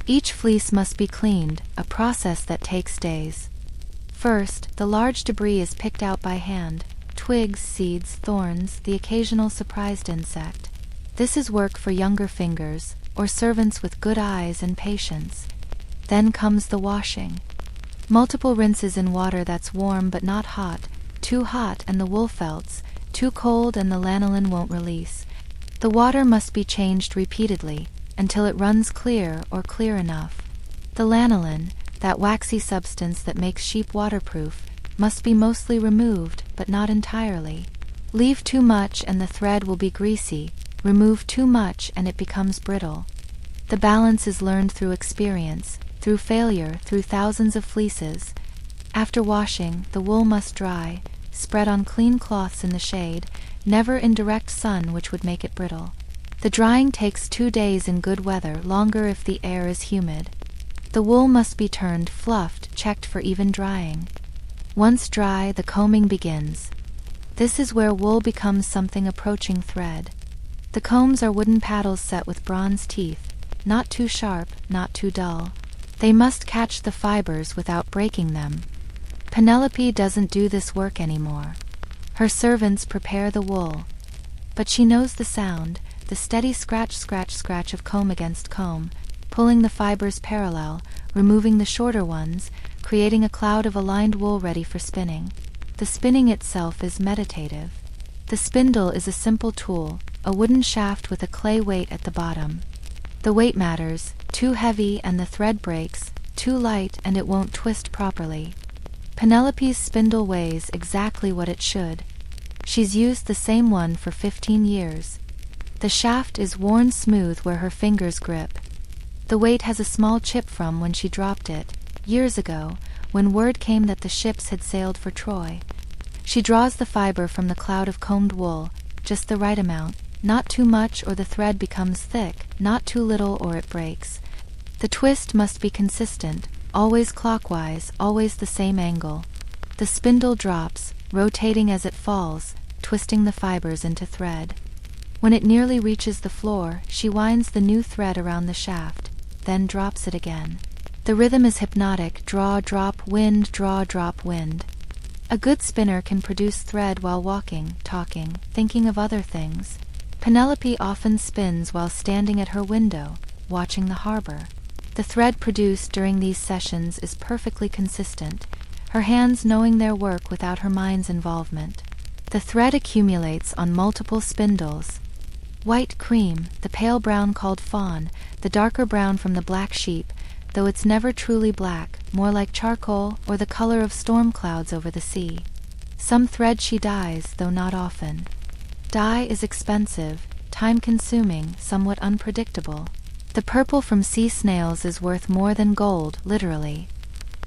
Each fleece must be cleaned, a process that takes days. First, the large debris is picked out by hand: twigs, seeds, thorns, the occasional surprised insect. This is work for younger fingers, or servants with good eyes and patience. Then comes the washing. Multiple rinses in water that's warm but not hot, too hot and the wool felts, too cold and the lanolin won't release. The water must be changed repeatedly, until it runs clear or clear enough. The lanolin, that waxy substance that makes sheep waterproof, must be mostly removed, but not entirely. Leave too much and the thread will be greasy, remove too much and it becomes brittle. The balance is learned through experience, through failure, through thousands of fleeces. After washing, the wool must dry, spread on clean cloths in the shade, never in direct sun, which would make it brittle. The drying takes 2 days in good weather, longer if the air is humid. The wool must be turned, fluffed, checked for even drying. Once dry, the combing begins. This is where wool becomes something approaching thread. The combs are wooden paddles set with bronze teeth, not too sharp, not too dull. They must catch the fibers without breaking them. Penelope doesn't do this work anymore. Her servants prepare the wool. But she knows the sound, the steady scratch, scratch, scratch of comb against comb, pulling the fibers parallel, removing the shorter ones, creating a cloud of aligned wool ready for spinning. The spinning itself is meditative. The spindle is a simple tool, a wooden shaft with a clay weight at the bottom. The weight matters: too heavy and the thread breaks, too light and it won't twist properly. Penelope's spindle weighs exactly what it should. She's used the same one for 15 years. The shaft is worn smooth where her fingers grip. The weight has a small chip from when she dropped it, years ago, when word came that the ships had sailed for Troy. She draws the fiber from the cloud of combed wool, just the right amount, not too much or the thread becomes thick, not too little or it breaks. The twist must be consistent, always clockwise, always the same angle. The spindle drops, rotating as it falls, twisting the fibers into thread. When it nearly reaches the floor, she winds the new thread around the shaft, then drops it again. The rhythm is hypnotic: draw, drop, wind, draw, drop, wind. A good spinner can produce thread while walking, talking, thinking of other things. Penelope often spins while standing at her window, watching the harbor. The thread produced during these sessions is perfectly consistent, her hands knowing their work without her mind's involvement. The thread accumulates on multiple spindles. White cream, the pale brown called fawn, the darker brown from the black sheep, though it's never truly black, more like charcoal or the color of storm clouds over the sea. Some thread she dyes, though not often. Dye is expensive, time-consuming, somewhat unpredictable. The purple from sea snails is worth more than gold, literally.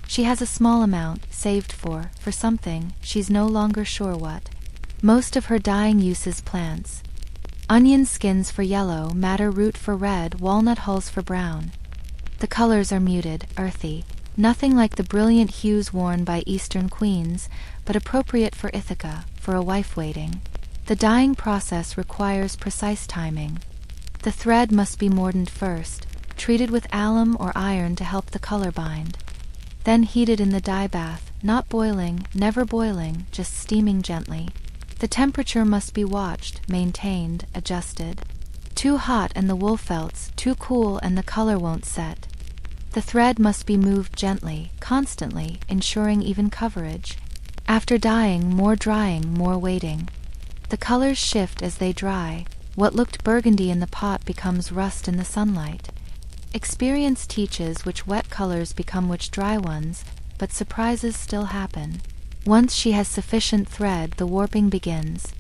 She has a small amount, saved for something, she's no longer sure what. Most of her dyeing uses plants. Onion skins for yellow, madder root for red, walnut hulls for brown. The colors are muted, earthy, nothing like the brilliant hues worn by Eastern queens, but appropriate for Ithaca, for a wife waiting. The dyeing process requires precise timing. The thread must be mordant first, treated with alum or iron to help the color bind. Then heated in the dye bath, not boiling, never boiling, just steaming gently. The temperature must be watched, maintained, adjusted. Too hot and the wool felts, too cool and the color won't set. The thread must be moved gently, constantly, ensuring even coverage. After dyeing, more drying, more waiting. The colors shift as they dry. What looked burgundy in the pot becomes rust in the sunlight. Experience teaches which wet colors become which dry ones, but surprises still happen. Once she has sufficient thread, the warping begins.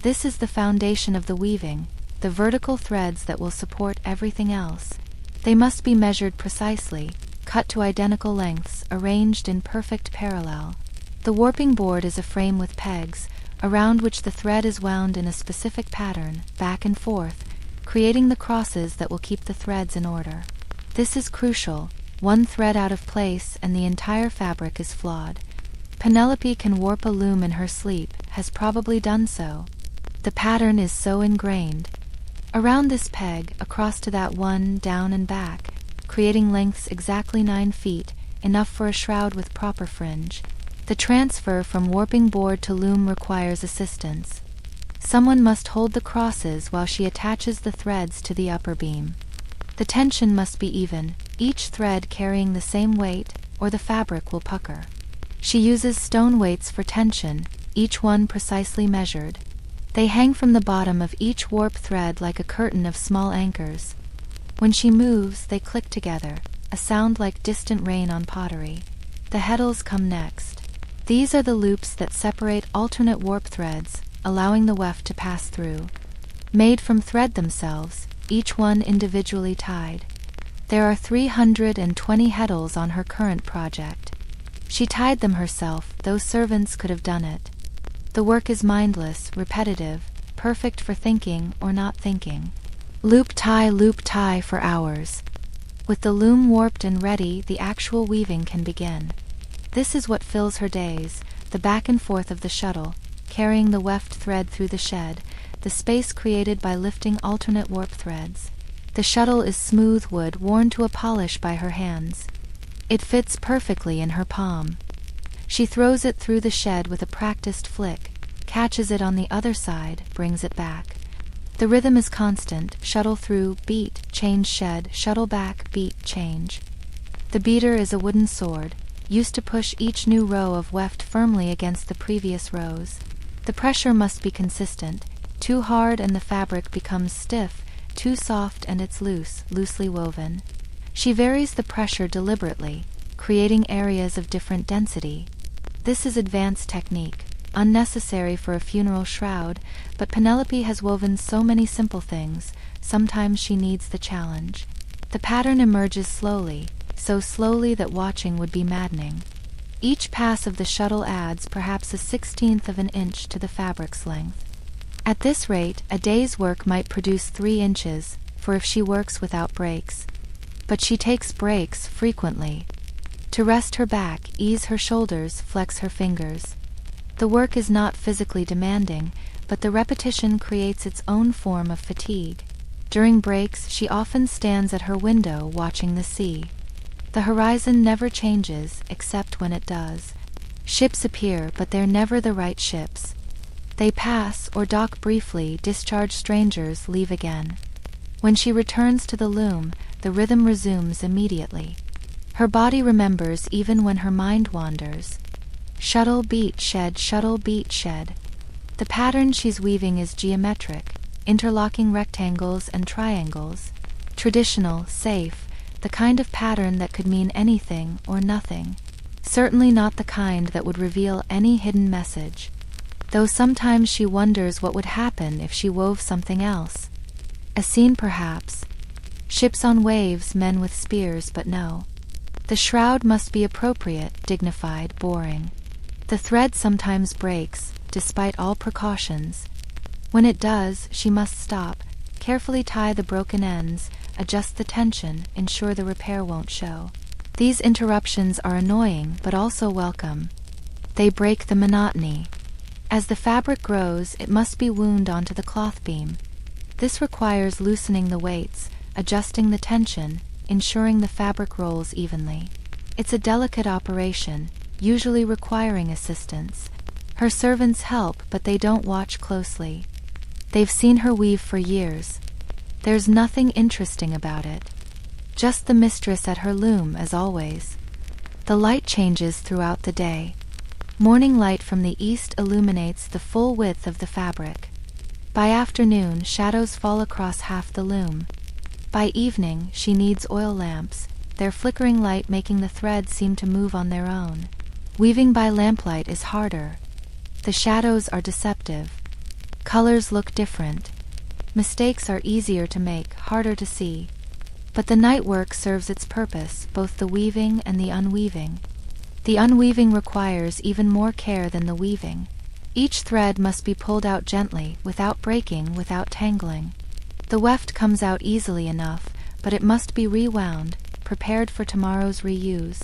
This is the foundation of the weaving, the vertical threads that will support everything else. They must be measured precisely, cut to identical lengths, arranged in perfect parallel. The warping board is a frame with pegs, around which the thread is wound in a specific pattern, back and forth, creating the crosses that will keep the threads in order. This is crucial. One thread out of place and the entire fabric is flawed. Penelope can warp a loom in her sleep, has probably done so. The pattern is so ingrained. Around this peg, across to that one, down and back, creating lengths exactly 9 feet, enough for a shroud with proper fringe. The transfer from warping board to loom requires assistance. Someone must hold the crosses while she attaches the threads to the upper beam. The tension must be even, each thread carrying the same weight, or the fabric will pucker. She uses stone weights for tension, each one precisely measured. They hang from the bottom of each warp thread like a curtain of small anchors. When she moves, they click together, a sound like distant rain on pottery. The heddles come next. These are the loops that separate alternate warp threads, allowing the weft to pass through. Made from thread themselves, each one individually tied. There are 320 heddles on her current project. She tied them herself, though servants could have done it. The work is mindless, repetitive, perfect for thinking or not thinking. Loop tie for hours. With the loom warped and ready, the actual weaving can begin. This is what fills her days, the back and forth of the shuttle, carrying the weft thread through the shed, the space created by lifting alternate warp threads. The shuttle is smooth wood worn to a polish by her hands. It fits perfectly in her palm. She throws it through the shed with a practiced flick, catches it on the other side, brings it back. The rhythm is constant: shuttle through, beat, change shed, shuttle back, beat, change. The beater is a wooden sword, used to push each new row of weft firmly against the previous rows. The pressure must be consistent. Too hard and the fabric becomes stiff, too soft and it's loose, loosely woven. She varies the pressure deliberately, creating areas of different density. This is advanced technique, unnecessary for a funeral shroud, but Penelope has woven so many simple things, sometimes she needs the challenge. The pattern emerges slowly, so slowly that watching would be maddening. Each pass of the shuttle adds perhaps 1/16 of an inch to the fabric's length. At this rate, a day's work might produce 3 inches, for if she works without breaks. But she takes breaks frequently. To rest her back, ease her shoulders, flex her fingers. The work is not physically demanding, but the repetition creates its own form of fatigue. During breaks, she often stands at her window watching the sea. The horizon never changes, except when it does. Ships appear, but they're never the right ships. They pass or dock briefly, discharge strangers, leave again. When she returns to the loom, the rhythm resumes immediately. Her body remembers even when her mind wanders. Shuttle, beat, shed, shuttle, beat, shed. The pattern she's weaving is geometric, interlocking rectangles and triangles. Traditional, safe, the kind of pattern that could mean anything or nothing. Certainly not the kind that would reveal any hidden message. Though sometimes she wonders what would happen if she wove something else. A scene perhaps. Ships on waves, men with spears, but no. The shroud must be appropriate, dignified, boring. The thread sometimes breaks, despite all precautions. When it does, she must stop, carefully tie the broken ends, adjust the tension, ensure the repair won't show. These interruptions are annoying, but also welcome. They break the monotony. As the fabric grows, it must be wound onto the cloth beam. This requires loosening the weights, adjusting the tension, ensuring the fabric rolls evenly. It's a delicate operation, usually requiring assistance. Her servants help, but they don't watch closely. They've seen her weave for years. There's nothing interesting about it. Just the mistress at her loom, as always. The light changes throughout the day. Morning light from the east illuminates the full width of the fabric. By afternoon, shadows fall across half the loom. By evening, she needs oil lamps, their flickering light making the threads seem to move on their own. Weaving by lamplight is harder. The shadows are deceptive. Colors look different. Mistakes are easier to make, harder to see. But the night work serves its purpose, both the weaving and the unweaving. The unweaving requires even more care than the weaving. Each thread must be pulled out gently, without breaking, without tangling. The weft comes out easily enough, but it must be rewound, prepared for tomorrow's reuse.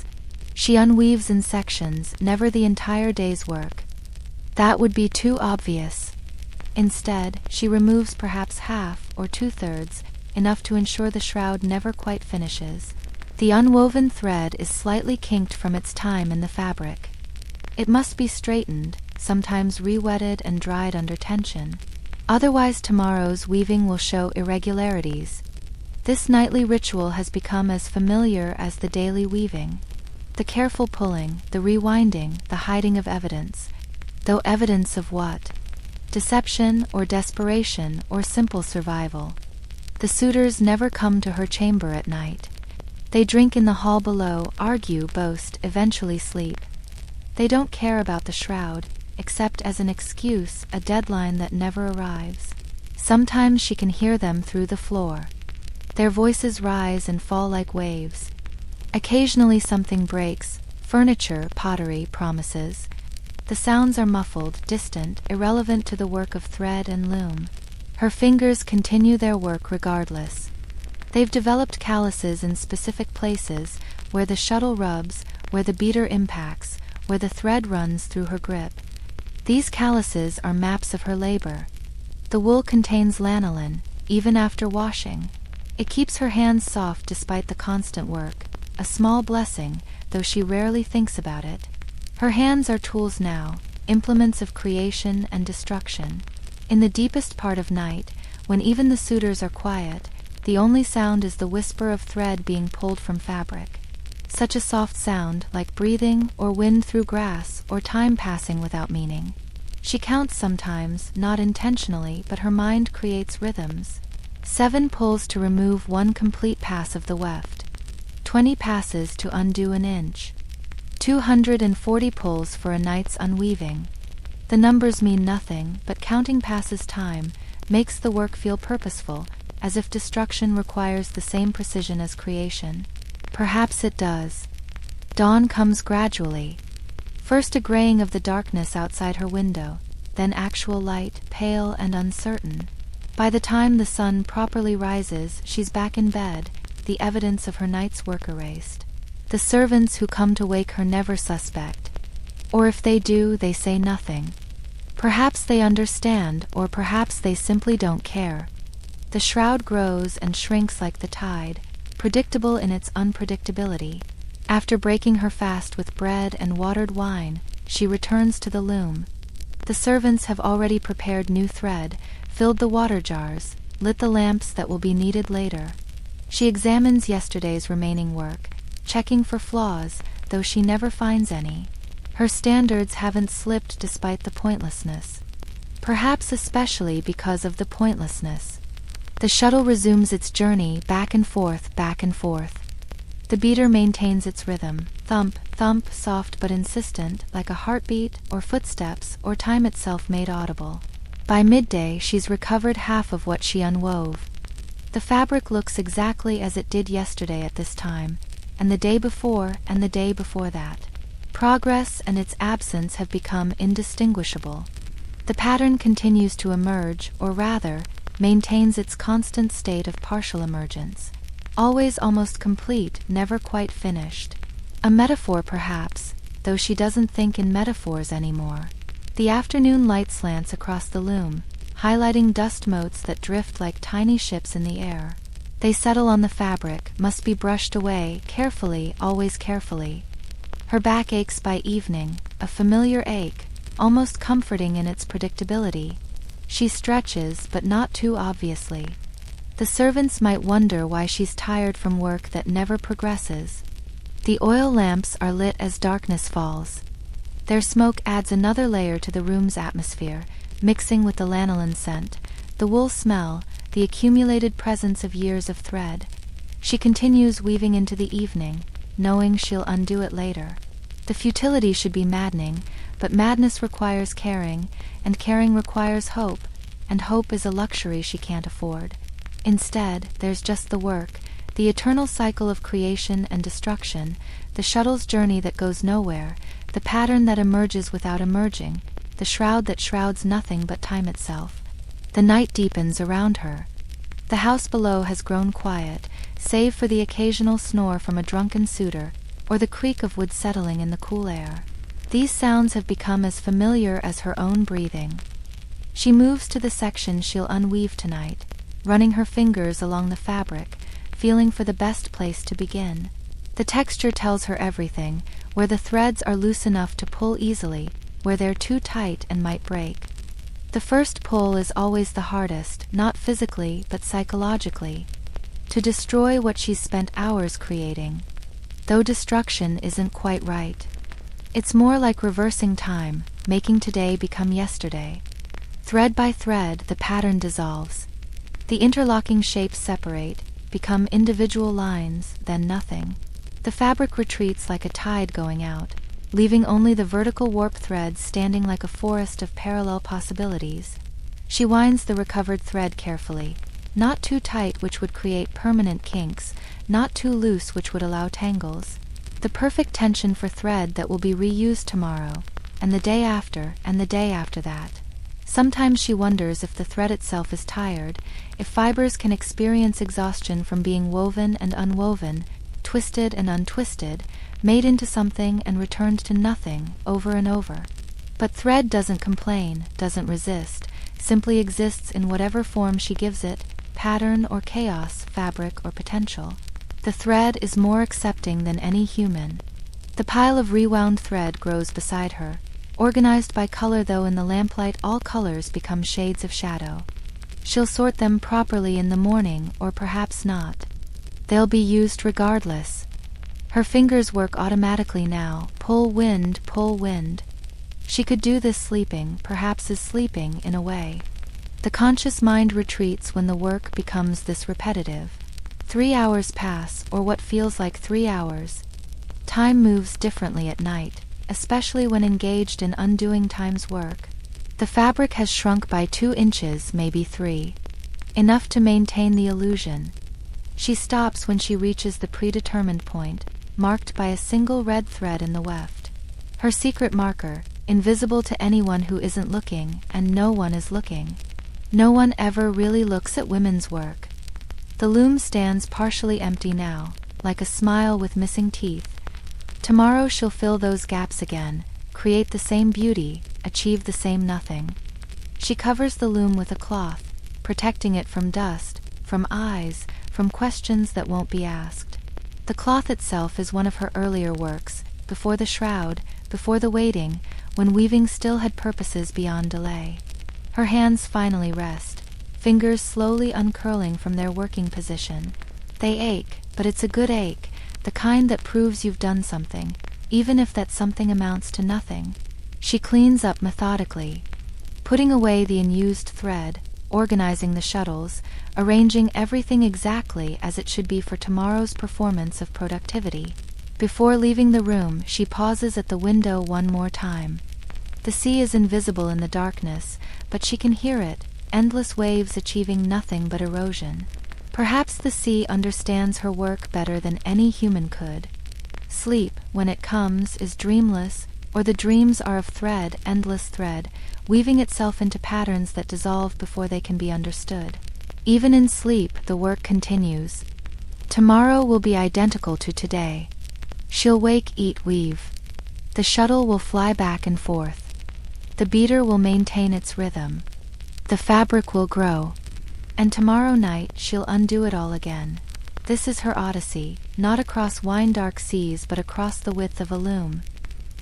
She unweaves in sections, never the entire day's work. That would be too obvious. Instead, she removes perhaps half or 2/3, enough to ensure the shroud never quite finishes. The unwoven thread is slightly kinked from its time in the fabric. It must be straightened, sometimes re-wetted and dried under tension. Otherwise tomorrow's weaving will show irregularities. This nightly ritual has become as familiar as the daily weaving. The careful pulling, the rewinding, the hiding of evidence. Though evidence of what? Deception or desperation or simple survival. The suitors never come to her chamber at night. They drink in the hall below, argue, boast, eventually sleep. They don't care about the shroud, except as an excuse, a deadline that never arrives. Sometimes she can hear them through the floor. Their voices rise and fall like waves. Occasionally something breaks, furniture, pottery, promises. The sounds are muffled, distant, irrelevant to the work of thread and loom. Her fingers continue their work regardless. They've developed calluses in specific places, where the shuttle rubs, where the beater impacts, where the thread runs through her grip. These calluses are maps of her labor. The wool contains lanolin, even after washing. It keeps her hands soft despite the constant work, a small blessing, though she rarely thinks about it. Her hands are tools now, implements of creation and destruction. In the deepest part of night, when even the suitors are quiet, the only sound is the whisper of thread being pulled from fabric. Such a soft sound, like breathing or wind through grass or time passing without meaning. She counts sometimes, not intentionally, but her mind creates rhythms. 7 pulls to remove 1 complete pass of the weft. 20 passes to undo an inch. 240 pulls for a night's unweaving. The numbers mean nothing, but counting passes time, makes the work feel purposeful, as if destruction requires the same precision as creation. Perhaps it does. Dawn comes gradually. First a graying of the darkness outside her window, then actual light, pale and uncertain. By the time the sun properly rises, she's back in bed, the evidence of her night's work erased. The servants who come to wake her never suspect. Or if they do, they say nothing. Perhaps they understand, or perhaps they simply don't care. The shroud grows and shrinks like the tide, predictable in its unpredictability. After breaking her fast with bread and watered wine, she returns to the loom. The servants have already prepared new thread, filled the water jars, lit the lamps that will be needed later. She examines yesterday's remaining work, checking for flaws, though she never finds any. Her standards haven't slipped despite the pointlessness. Perhaps especially because of the pointlessness. The shuttle resumes its journey back and forth, back and forth. The beater maintains its rhythm, thump, thump, soft but insistent, like a heartbeat, or footsteps, or time itself made audible. By midday, she's recovered half of what she unwove. The fabric looks exactly as it did yesterday at this time, and the day before, and the day before that. Progress and its absence have become indistinguishable. The pattern continues to emerge, or rather, maintains its constant state of partial emergence. Always almost complete, never quite finished. A metaphor perhaps, though she doesn't think in metaphors anymore. The afternoon light slants across the loom, highlighting dust motes that drift like tiny ships in the air. They settle on the fabric, must be brushed away, carefully, always carefully. Her back aches by evening, a familiar ache, almost comforting in its predictability. She stretches, but not too obviously. The servants might wonder why she's tired from work that never progresses. The oil lamps are lit as darkness falls. Their smoke adds another layer to the room's atmosphere, mixing with the lanolin scent, the wool smell, the accumulated presence of years of thread. She continues weaving into the evening, knowing she'll undo it later. The futility should be maddening, but madness requires caring, and caring requires hope, and hope is a luxury she can't afford. Instead, there's just the work, the eternal cycle of creation and destruction, the shuttle's journey that goes nowhere, the pattern that emerges without emerging, the shroud that shrouds nothing but time itself. The night deepens around her. The house below has grown quiet, save for the occasional snore from a drunken suitor, or the creak of wood settling in the cool air. These sounds have become as familiar as her own breathing. She moves to the section she'll unweave tonight, running her fingers along the fabric, feeling for the best place to begin. The texture tells her everything, where the threads are loose enough to pull easily, where they're too tight and might break. The first pull is always the hardest, not physically, but psychologically. To destroy what she's spent hours creating. Though destruction isn't quite right. It's more like reversing time, making today become yesterday. Thread by thread, the pattern dissolves. The interlocking shapes separate, become individual lines, then nothing. The fabric retreats like a tide going out, leaving only the vertical warp threads standing like a forest of parallel possibilities. She winds the recovered thread carefully, not too tight which would create permanent kinks, not too loose which would allow tangles. The perfect tension for thread that will be reused tomorrow, and the day after, and the day after that. Sometimes she wonders if the thread itself is tired, if fibers can experience exhaustion from being woven and unwoven, twisted and untwisted, made into something and returned to nothing, over and over. But thread doesn't complain, doesn't resist, simply exists in whatever form she gives it, pattern or chaos, fabric or potential. The thread is more accepting than any human. The pile of rewound thread grows beside her, organized by color, though in the lamplight all colors become shades of shadow. She'll sort them properly in the morning, or perhaps not. They'll be used regardless. Her fingers work automatically now, pull wind, pull wind. She could do this sleeping, perhaps is sleeping in a way. The conscious mind retreats when the work becomes this repetitive. 3 hours pass, or what feels like 3 hours. Time moves differently at night, especially when engaged in undoing time's work. The fabric has shrunk by 2 inches, maybe 3. Enough to maintain the illusion. She stops when she reaches the predetermined point, marked by a single red thread in the weft. Her secret marker, invisible to anyone who isn't looking, and no one is looking. No one ever really looks at women's work. The loom stands partially empty now, like a smile with missing teeth. Tomorrow she'll fill those gaps again, create the same beauty, achieve the same nothing. She covers the loom with a cloth, protecting it from dust, from eyes, from questions that won't be asked. The cloth itself is one of her earlier works, before the shroud, before the waiting, when weaving still had purposes beyond delay. Her hands finally rest, fingers slowly uncurling from their working position. They ache, but it's a good ache, the kind that proves you've done something, even if that something amounts to nothing. She cleans up methodically, putting away the unused thread, organizing the shuttles, arranging everything exactly as it should be for tomorrow's performance of productivity. Before leaving the room, she pauses at the window one more time. The sea is invisible in the darkness, but she can hear it, endless waves achieving nothing but erosion. Perhaps the sea understands her work better than any human could. Sleep, when it comes, is dreamless, or the dreams are of thread, endless thread, weaving itself into patterns that dissolve before they can be understood. Even in sleep, the work continues. Tomorrow will be identical to today. She'll wake, eat, weave. The shuttle will fly back and forth. The beater will maintain its rhythm. The fabric will grow. And tomorrow night she'll undo it all again. This is her odyssey, not across wine-dark seas but across the width of a loom.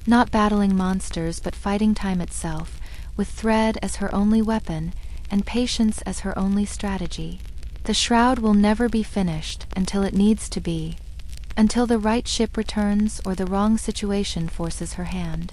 Not battling monsters but fighting time itself, with thread as her only weapon and patience as her only strategy. The shroud will never be finished until it needs to be, until the right ship returns or the wrong situation forces her hand.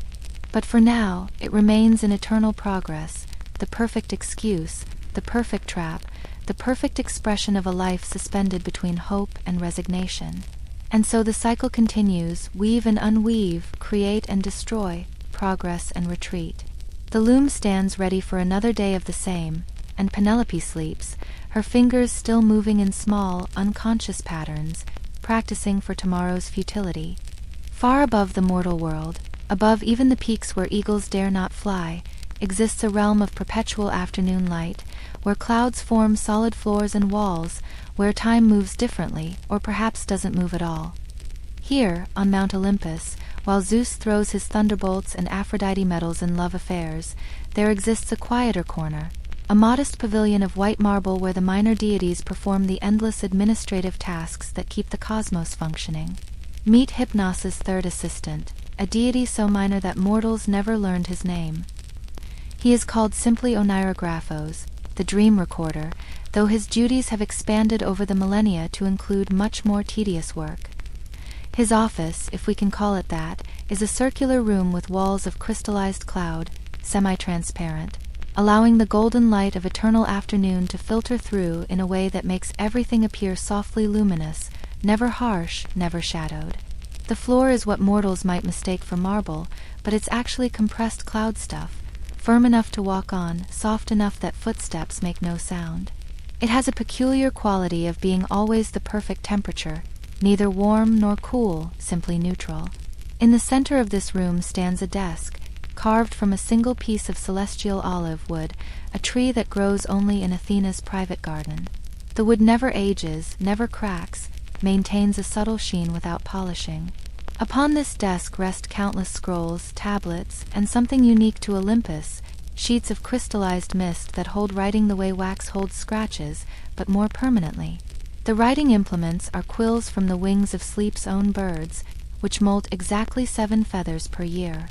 But for now, it remains in eternal progress, the perfect excuse, the perfect trap, the perfect expression of a life suspended between hope and resignation. And so the cycle continues, weave and unweave, create and destroy, progress and retreat. The loom stands ready for another day of the same, and Penelope sleeps, her fingers still moving in small, unconscious patterns, practicing for tomorrow's futility. Far above the mortal world, above even the peaks where eagles dare not fly, exists a realm of perpetual afternoon light, where clouds form solid floors and walls, where time moves differently, or perhaps doesn't move at all. Here, on Mount Olympus, while Zeus throws his thunderbolts and Aphrodite meddles in love affairs, there exists a quieter corner, a modest pavilion of white marble where the minor deities perform the endless administrative tasks that keep the cosmos functioning. Meet Hypnos's third assistant, a deity so minor that mortals never learned his name. He is called simply Oneirographos, the dream recorder, though his duties have expanded over the millennia to include much more tedious work. His office, if we can call it that, is a circular room with walls of crystallized cloud, semi-transparent, allowing the golden light of eternal afternoon to filter through in a way that makes everything appear softly luminous, never harsh, never shadowed. The floor is what mortals might mistake for marble, but it's actually compressed cloud stuff, firm enough to walk on, soft enough that footsteps make no sound. It has a peculiar quality of being always the perfect temperature, neither warm nor cool, simply neutral. In the center of this room stands a desk, carved from a single piece of celestial olive wood, a tree that grows only in Athena's private garden. The wood never ages, never cracks, maintains a subtle sheen without polishing. Upon this desk rest countless scrolls, tablets, and something unique to Olympus, sheets of crystallized mist that hold writing the way wax holds scratches, but more permanently. The writing implements are quills from the wings of sleep's own birds, which molt exactly 7 feathers per year.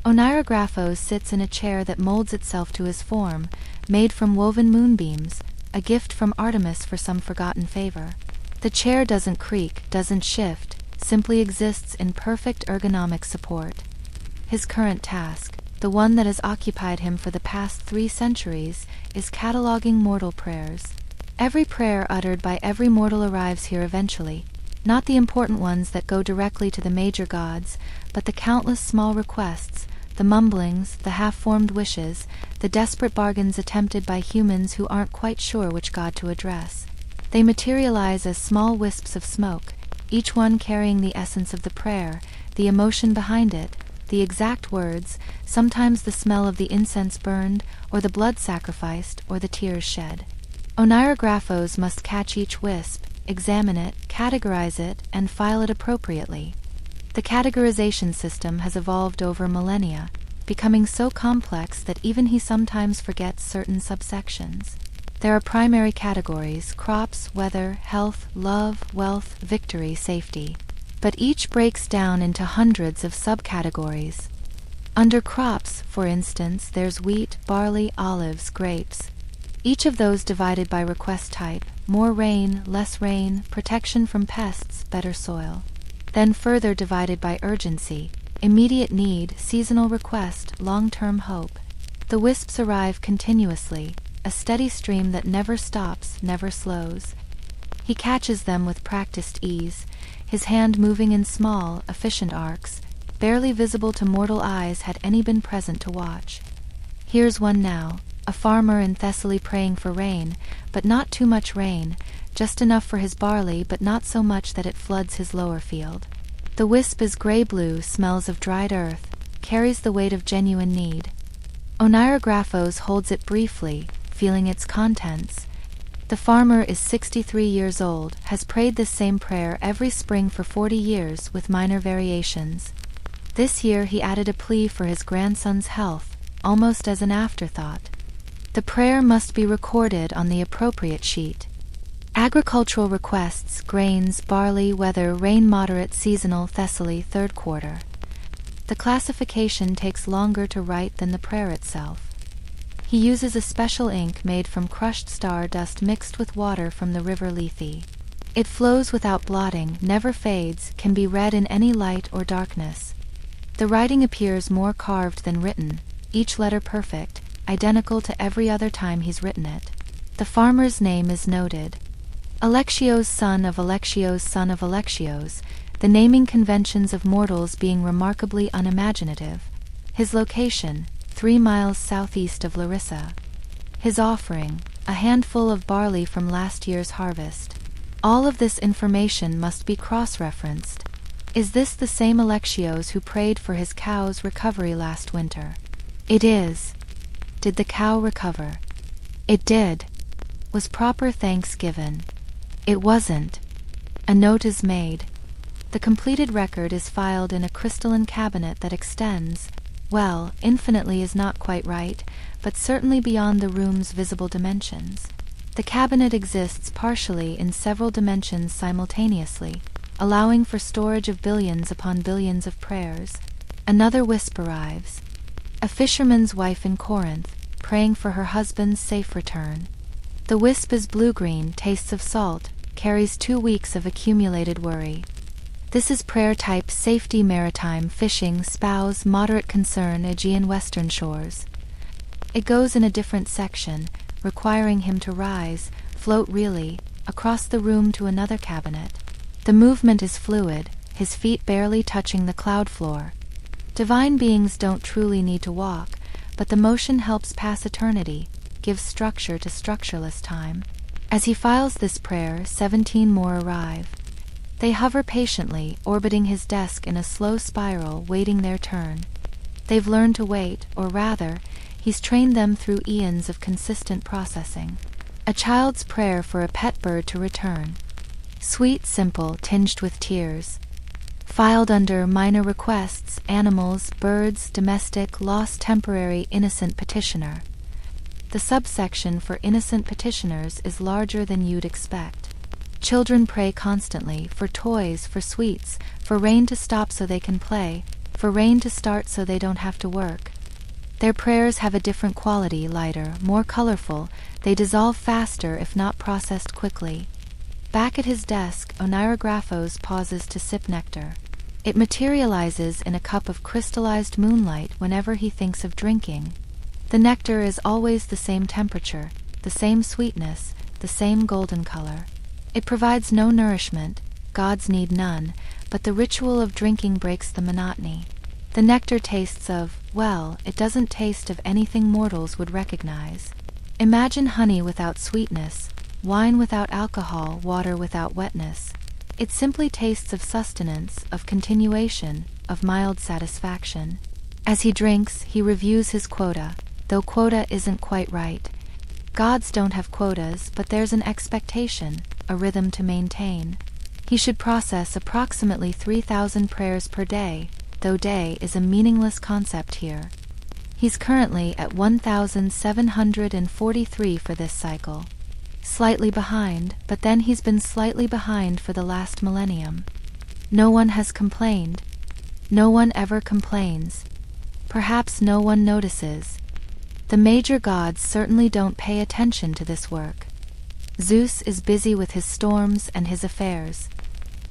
Oneirographos sits in a chair that molds itself to his form, made from woven moonbeams, a gift from Artemis for some forgotten favor. The chair doesn't creak, doesn't shift, simply exists in perfect ergonomic support. His current task, the one that has occupied him for the past 3 centuries, is cataloging mortal prayers. Every prayer uttered by every mortal arrives here eventually, not the important ones that go directly to the major gods, but the countless small requests, the mumblings, the half-formed wishes, the desperate bargains attempted by humans who aren't quite sure which god to address. They materialize as small wisps of smoke, each one carrying the essence of the prayer, the emotion behind it, the exact words, sometimes the smell of the incense burned, or the blood sacrificed, or the tears shed. Oneirographos must catch each wisp, examine it, categorize it, and file it appropriately. The categorization system has evolved over millennia, becoming so complex that even he sometimes forgets certain subsections. There are primary categories: crops, weather, health, love, wealth, victory, safety. But each breaks down into hundreds of subcategories. Under crops, for instance, there's wheat, barley, olives, grapes. Each of those divided by request type: more rain, less rain, protection from pests, better soil. Then further divided by urgency: immediate need, seasonal request, long-term hope. The wisps arrive continuously, a steady stream that never stops, never slows. He catches them with practiced ease, his hand moving in small, efficient arcs, barely visible to mortal eyes had any been present to watch. Here's one now, a farmer in Thessaly praying for rain, but not too much rain, just enough for his barley but not so much that it floods his lower field. The wisp is gray-blue, smells of dried earth, carries the weight of genuine need. Oneirographos holds it briefly, feeling its contents. The farmer is 63 years old, has prayed this same prayer every spring for 40 years with minor variations. This year he added a plea for his grandson's health, almost as an afterthought. The prayer must be recorded on the appropriate sheet. Agricultural requests: grains, barley, weather, rain, moderate, seasonal, Thessaly, third quarter. The classification takes longer to write than the prayer itself. He uses a special ink made from crushed star dust mixed with water from the river Lethe. It flows without blotting, never fades, can be read in any light or darkness. The writing appears more carved than written, each letter perfect, identical to every other time he's written it. The farmer's name is noted. Alexios, son of Alexios, son of Alexios, the naming conventions of mortals being remarkably unimaginative. His location: 3 miles southeast of Larissa. His offering: a handful of barley from last year's harvest. All of this information must be cross-referenced. Is this the same Alexios who prayed for his cow's recovery last winter? It is. Did the cow recover? It did. Was proper thanks given? It wasn't. A note is made. The completed record is filed in a crystalline cabinet that extends, well, infinitely is not quite right, but certainly beyond the room's visible dimensions. The cabinet exists partially in several dimensions simultaneously, allowing for storage of billions upon billions of prayers. Another wisp arrives. A fisherman's wife in Corinth, praying for her husband's safe return. The wisp is blue-green, tastes of salt, carries 2 weeks of accumulated worry. This is prayer type: safety, maritime, fishing, spouse, moderate concern, Aegean western shores. It goes in a different section, requiring him to rise, float really, across the room to another cabinet. The movement is fluid, his feet barely touching the cloud floor. Divine beings don't truly need to walk, but the motion helps pass eternity, gives structure to structureless time. As he files this prayer, 17 more arrive. They hover patiently, orbiting his desk in a slow spiral, waiting their turn. They've learned to wait, or rather, he's trained them through eons of consistent processing. A child's prayer for a pet bird to return. Sweet, simple, tinged with tears. Filed under minor requests: animals, birds, domestic, lost, temporary, innocent petitioner. The subsection for innocent petitioners is larger than you'd expect. Children pray constantly, for toys, for sweets, for rain to stop so they can play, for rain to start so they don't have to work. Their prayers have a different quality, lighter, more colorful, they dissolve faster if not processed quickly. Back at his desk, Oneirographos pauses to sip nectar. It materializes in a cup of crystallized moonlight whenever he thinks of drinking. The nectar is always the same temperature, the same sweetness, the same golden color. It provides no nourishment, gods need none, but the ritual of drinking breaks the monotony. The nectar tastes of, well, it doesn't taste of anything mortals would recognize. Imagine honey without sweetness, wine without alcohol, water without wetness. It simply tastes of sustenance, of continuation, of mild satisfaction. As he drinks, he reviews his quota, though quota isn't quite right. Gods don't have quotas, but there's an expectation, a rhythm to maintain. He should process approximately 3,000 prayers per day, though day is a meaningless concept here. He's currently at 1,743 for this cycle. Slightly behind, but then he's been slightly behind for the last millennium. No one has complained. No one ever complains. Perhaps no one notices. The major gods certainly don't pay attention to this work. Zeus is busy with his storms and his affairs.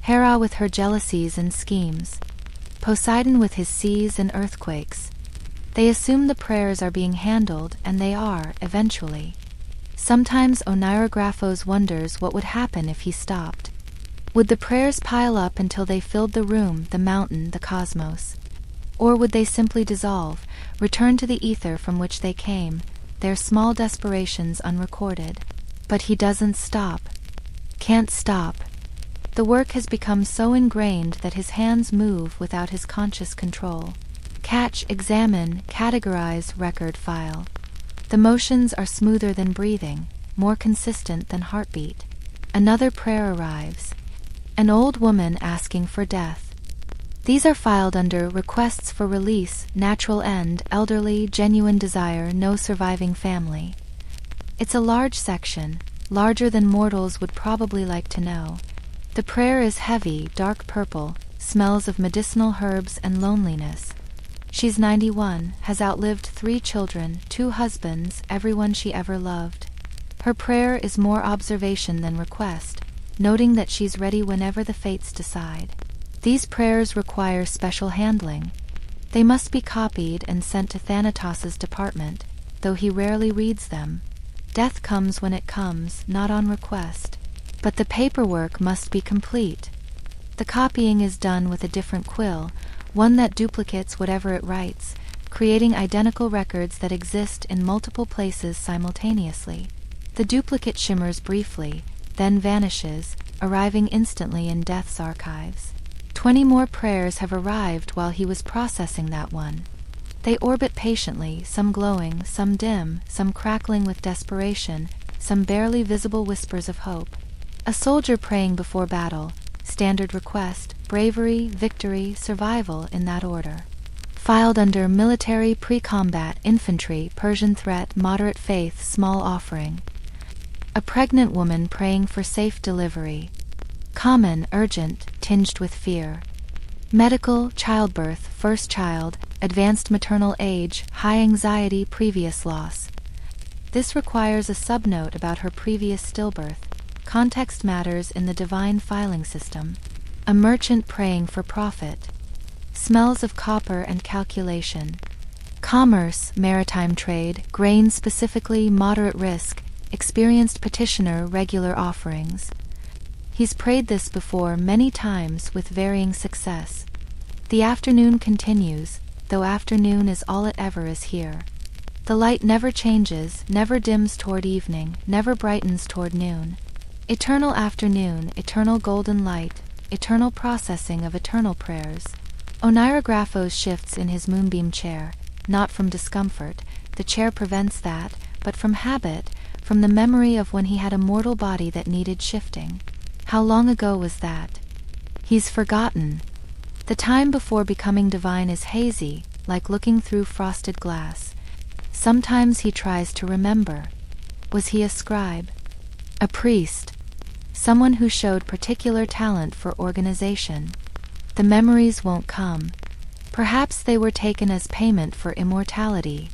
Hera with her jealousies and schemes. Poseidon with his seas and earthquakes. They assume the prayers are being handled, and they are, eventually. Sometimes Oneirographos wonders what would happen if he stopped. Would the prayers pile up until they filled the room, the mountain, the cosmos? Or would they simply dissolve, return to the ether from which they came, their small desperations unrecorded? But he doesn't stop. Can't stop. The work has become so ingrained that his hands move without his conscious control. Catch, examine, categorize, record, file. The motions are smoother than breathing, more consistent than heartbeat. Another prayer arrives. An old woman asking for death. These are filed under requests for release, natural end, elderly, genuine desire, no surviving family. It's a large section, larger than mortals would probably like to know. The prayer is heavy, dark purple, smells of medicinal herbs and loneliness. She's 91, has outlived 3 children, 2 husbands, everyone she ever loved. Her prayer is more observation than request, noting that she's ready whenever the fates decide. These prayers require special handling. They must be copied and sent to Thanatos' department, though he rarely reads them. Death comes when it comes, not on request. But the paperwork must be complete. The copying is done with a different quill, one that duplicates whatever it writes, creating identical records that exist in multiple places simultaneously. The duplicate shimmers briefly, then vanishes, arriving instantly in Death's archives. 20 more prayers have arrived while he was processing that one. They orbit patiently, some glowing, some dim, some crackling with desperation, some barely visible whispers of hope. A soldier praying before battle, standard request, bravery, victory, survival in that order. Filed under military, pre-combat, infantry, Persian threat, moderate faith, small offering. A pregnant woman praying for safe delivery. Common, urgent, tinged with fear. Medical, childbirth, first child, advanced maternal age, high anxiety, previous loss. This requires a subnote about her previous stillbirth. Context matters in the divine filing system. A merchant praying for profit. Smells of copper and calculation. Commerce, maritime trade, grain specifically, moderate risk, experienced petitioner, regular offerings. He's prayed this before many times with varying success. The afternoon continues, though afternoon is all it ever is here. The light never changes, never dims toward evening, never brightens toward noon. Eternal afternoon, eternal golden light, eternal processing of eternal prayers. Oneirographos shifts in his moonbeam chair, not from discomfort, the chair prevents that, but from habit, from the memory of when he had a mortal body that needed shifting. How long ago was that? He's forgotten. The time before becoming divine is hazy, like looking through frosted glass. Sometimes he tries to remember. Was he a scribe? A priest? Someone who showed particular talent for organization? The memories won't come. Perhaps they were taken as payment for immortality.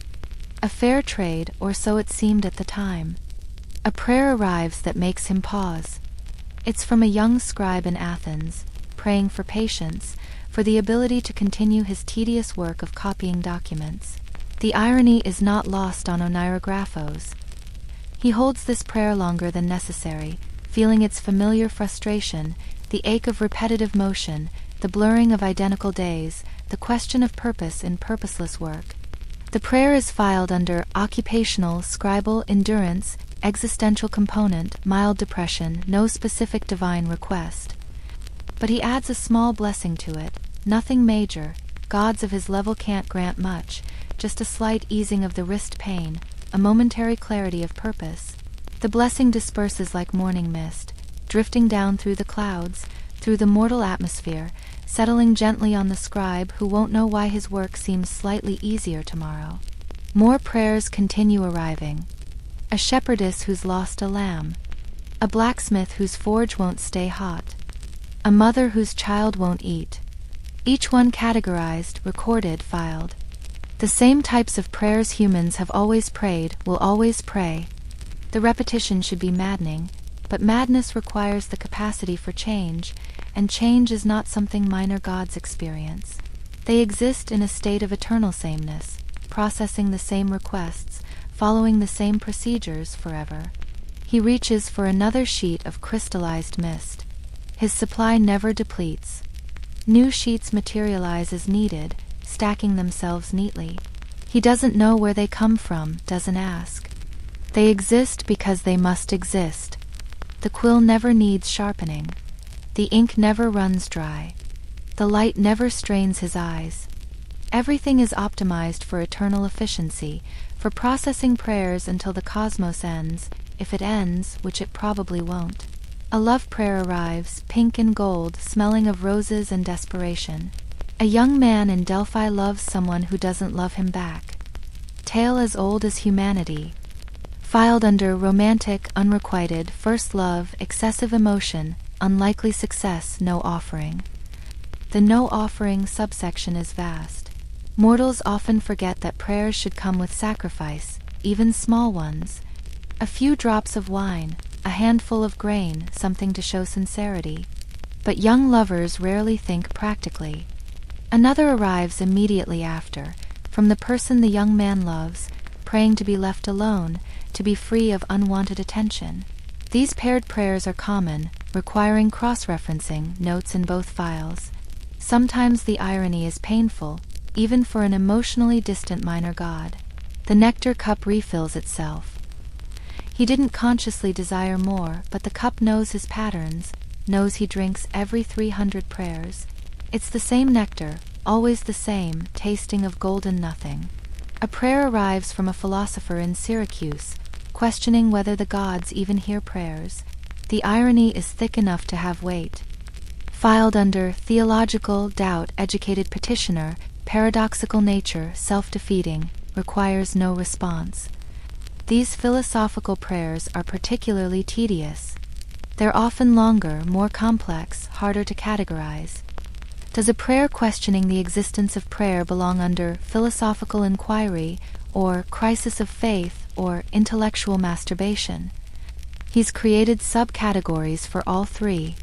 A fair trade, or so it seemed at the time. A prayer arrives that makes him pause. It's from a young scribe in Athens, praying for patience, for the ability to continue his tedious work of copying documents. The irony is not lost on Oneirographos. He holds this prayer longer than necessary, feeling its familiar frustration, the ache of repetitive motion, the blurring of identical days, the question of purpose in purposeless work. The prayer is filed under occupational, scribal, endurance, existential component, mild depression, no specific divine request. But he adds a small blessing to it, nothing major. Gods of his level can't grant much, just a slight easing of the wrist pain, a momentary clarity of purpose. The blessing disperses like morning mist, drifting down through the clouds, through the mortal atmosphere, settling gently on the scribe who won't know why his work seems slightly easier tomorrow. More prayers continue arriving. A shepherdess who's lost a lamb. A blacksmith whose forge won't stay hot. A mother whose child won't eat. Each one categorized, recorded, filed. The same types of prayers humans have always prayed, will always pray. The repetition should be maddening, but madness requires the capacity for change, and change is not something minor gods experience. They exist in a state of eternal sameness, processing the same requests, following the same procedures forever. He reaches for another sheet of crystallized mist. His supply never depletes. New sheets materialize as needed, stacking themselves neatly. He doesn't know where they come from, doesn't ask. They exist because they must exist. The quill never needs sharpening. The ink never runs dry. The light never strains his eyes. Everything is optimized for eternal efficiency, for processing prayers until the cosmos ends, if it ends, which it probably won't. A love prayer arrives, pink and gold, smelling of roses and desperation. A young man in Delphi loves someone who doesn't love him back. Tale as old as humanity. Filed under romantic, unrequited, first love, excessive emotion, unlikely success, no offering. The no offering subsection is vast. Mortals often forget that prayers should come with sacrifice, even small ones. A few drops of wine, a handful of grain, something to show sincerity. But young lovers rarely think practically. Another arrives immediately after, from the person the young man loves, praying to be left alone, to be free of unwanted attention. These paired prayers are common, requiring cross-referencing, notes in both files. Sometimes the irony is painful, even for an emotionally distant minor god. The nectar cup refills itself. He didn't consciously desire more, but the cup knows his patterns, knows he drinks every 300 prayers. It's the same nectar, always the same, tasting of golden nothing. A prayer arrives from a philosopher in Syracuse, questioning whether the gods even hear prayers. The irony is thick enough to have weight. Filed under theological doubt, educated petitioner, paradoxical nature, self-defeating, requires no response. These philosophical prayers are particularly tedious. They're often longer, more complex, harder to categorize. Does a prayer questioning the existence of prayer belong under philosophical inquiry, or crisis of faith, or intellectual masturbation? He's created subcategories for all three.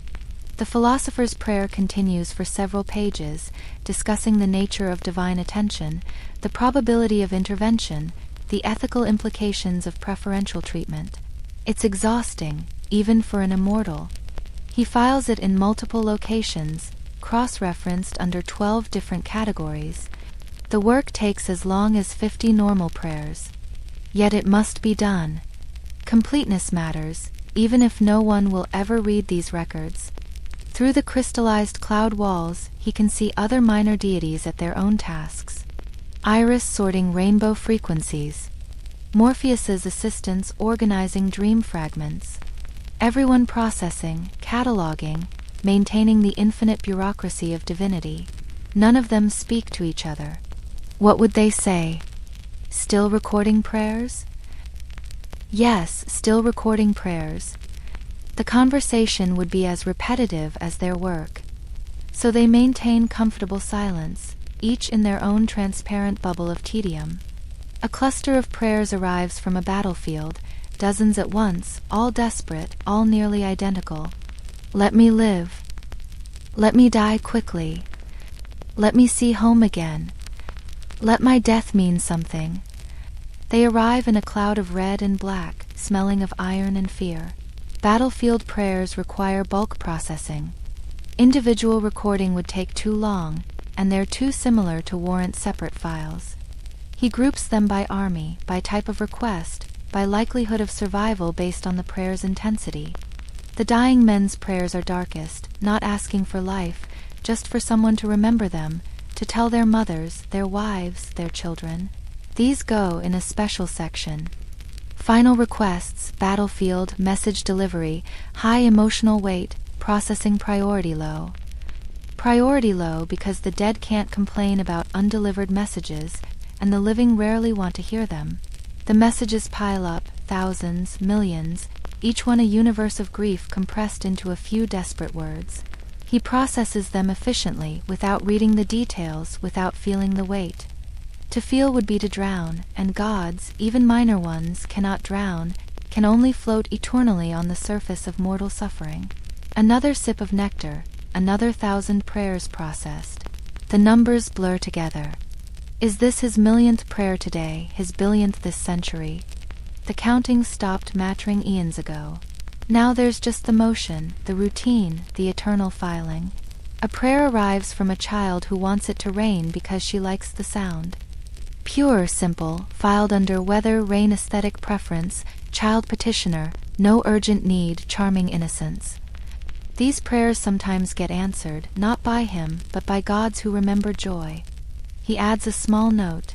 The philosopher's prayer continues for several pages, discussing the nature of divine attention, the probability of intervention, the ethical implications of preferential treatment. It's exhausting, even for an immortal. He files it in multiple locations, cross-referenced under 12 different categories. The work takes as long as 50 normal prayers. Yet it must be done. Completeness matters, even if no one will ever read these records. Through the crystallized cloud walls, he can see other minor deities at their own tasks. Iris sorting rainbow frequencies. Morpheus's assistants organizing dream fragments. Everyone processing, cataloging, maintaining the infinite bureaucracy of divinity. None of them speak to each other. What would they say? Still recording prayers? Yes, still recording prayers. The conversation would be as repetitive as their work. So they maintain comfortable silence, each in their own transparent bubble of tedium. A cluster of prayers arrives from a battlefield, dozens at once, all desperate, all nearly identical. Let me live. Let me die quickly. Let me see home again. Let my death mean something. They arrive in a cloud of red and black, smelling of iron and fear. Battlefield prayers require bulk processing. Individual recording would take too long, and they're too similar to warrant separate files. He groups them by army, by type of request, by likelihood of survival based on the prayer's intensity. The dying men's prayers are darkest, not asking for life, just for someone to remember them, to tell their mothers, their wives, their children. These go in a special section. Final requests, battlefield, message delivery, high emotional weight, processing priority low. Priority low because the dead can't complain about undelivered messages, and the living rarely want to hear them. The messages pile up, thousands, millions, each one a universe of grief compressed into a few desperate words. He processes them efficiently, without reading the details, without feeling the weight. To feel would be to drown, and gods, even minor ones, cannot drown, can only float eternally on the surface of mortal suffering. Another sip of nectar, another 1,000 prayers processed. The numbers blur together. Is this his millionth prayer today, his billionth this century? The counting stopped mattering eons ago. Now there's just the motion, the routine, the eternal filing. A prayer arrives from a child who wants it to rain because she likes the sound. Pure, simple, filed under weather, rain, aesthetic preference, child petitioner, no urgent need, charming innocence. These prayers sometimes get answered, not by him, but by gods who remember joy. He adds a small note.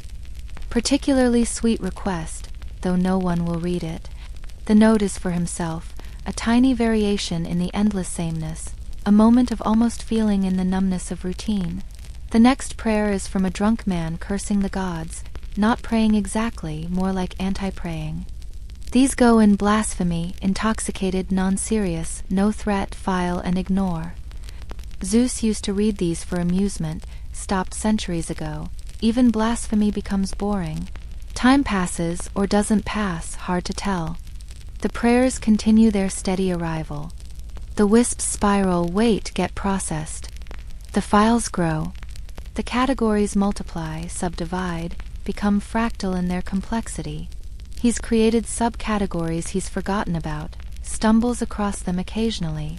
Particularly sweet request, though no one will read it. The note is for himself, a tiny variation in the endless sameness, a moment of almost feeling in the numbness of routine. The next prayer is from a drunk man cursing the gods, not praying exactly, more like anti-praying. These go in blasphemy, intoxicated, non-serious, no threat, file and ignore. Zeus used to read these for amusement, stopped centuries ago. Even blasphemy becomes boring. Time passes, or doesn't pass, hard to tell. The prayers continue their steady arrival. The wisps spiral, wait, get processed. The files grow. The categories multiply, subdivide, become fractal in their complexity. He's created subcategories he's forgotten about, stumbles across them occasionally.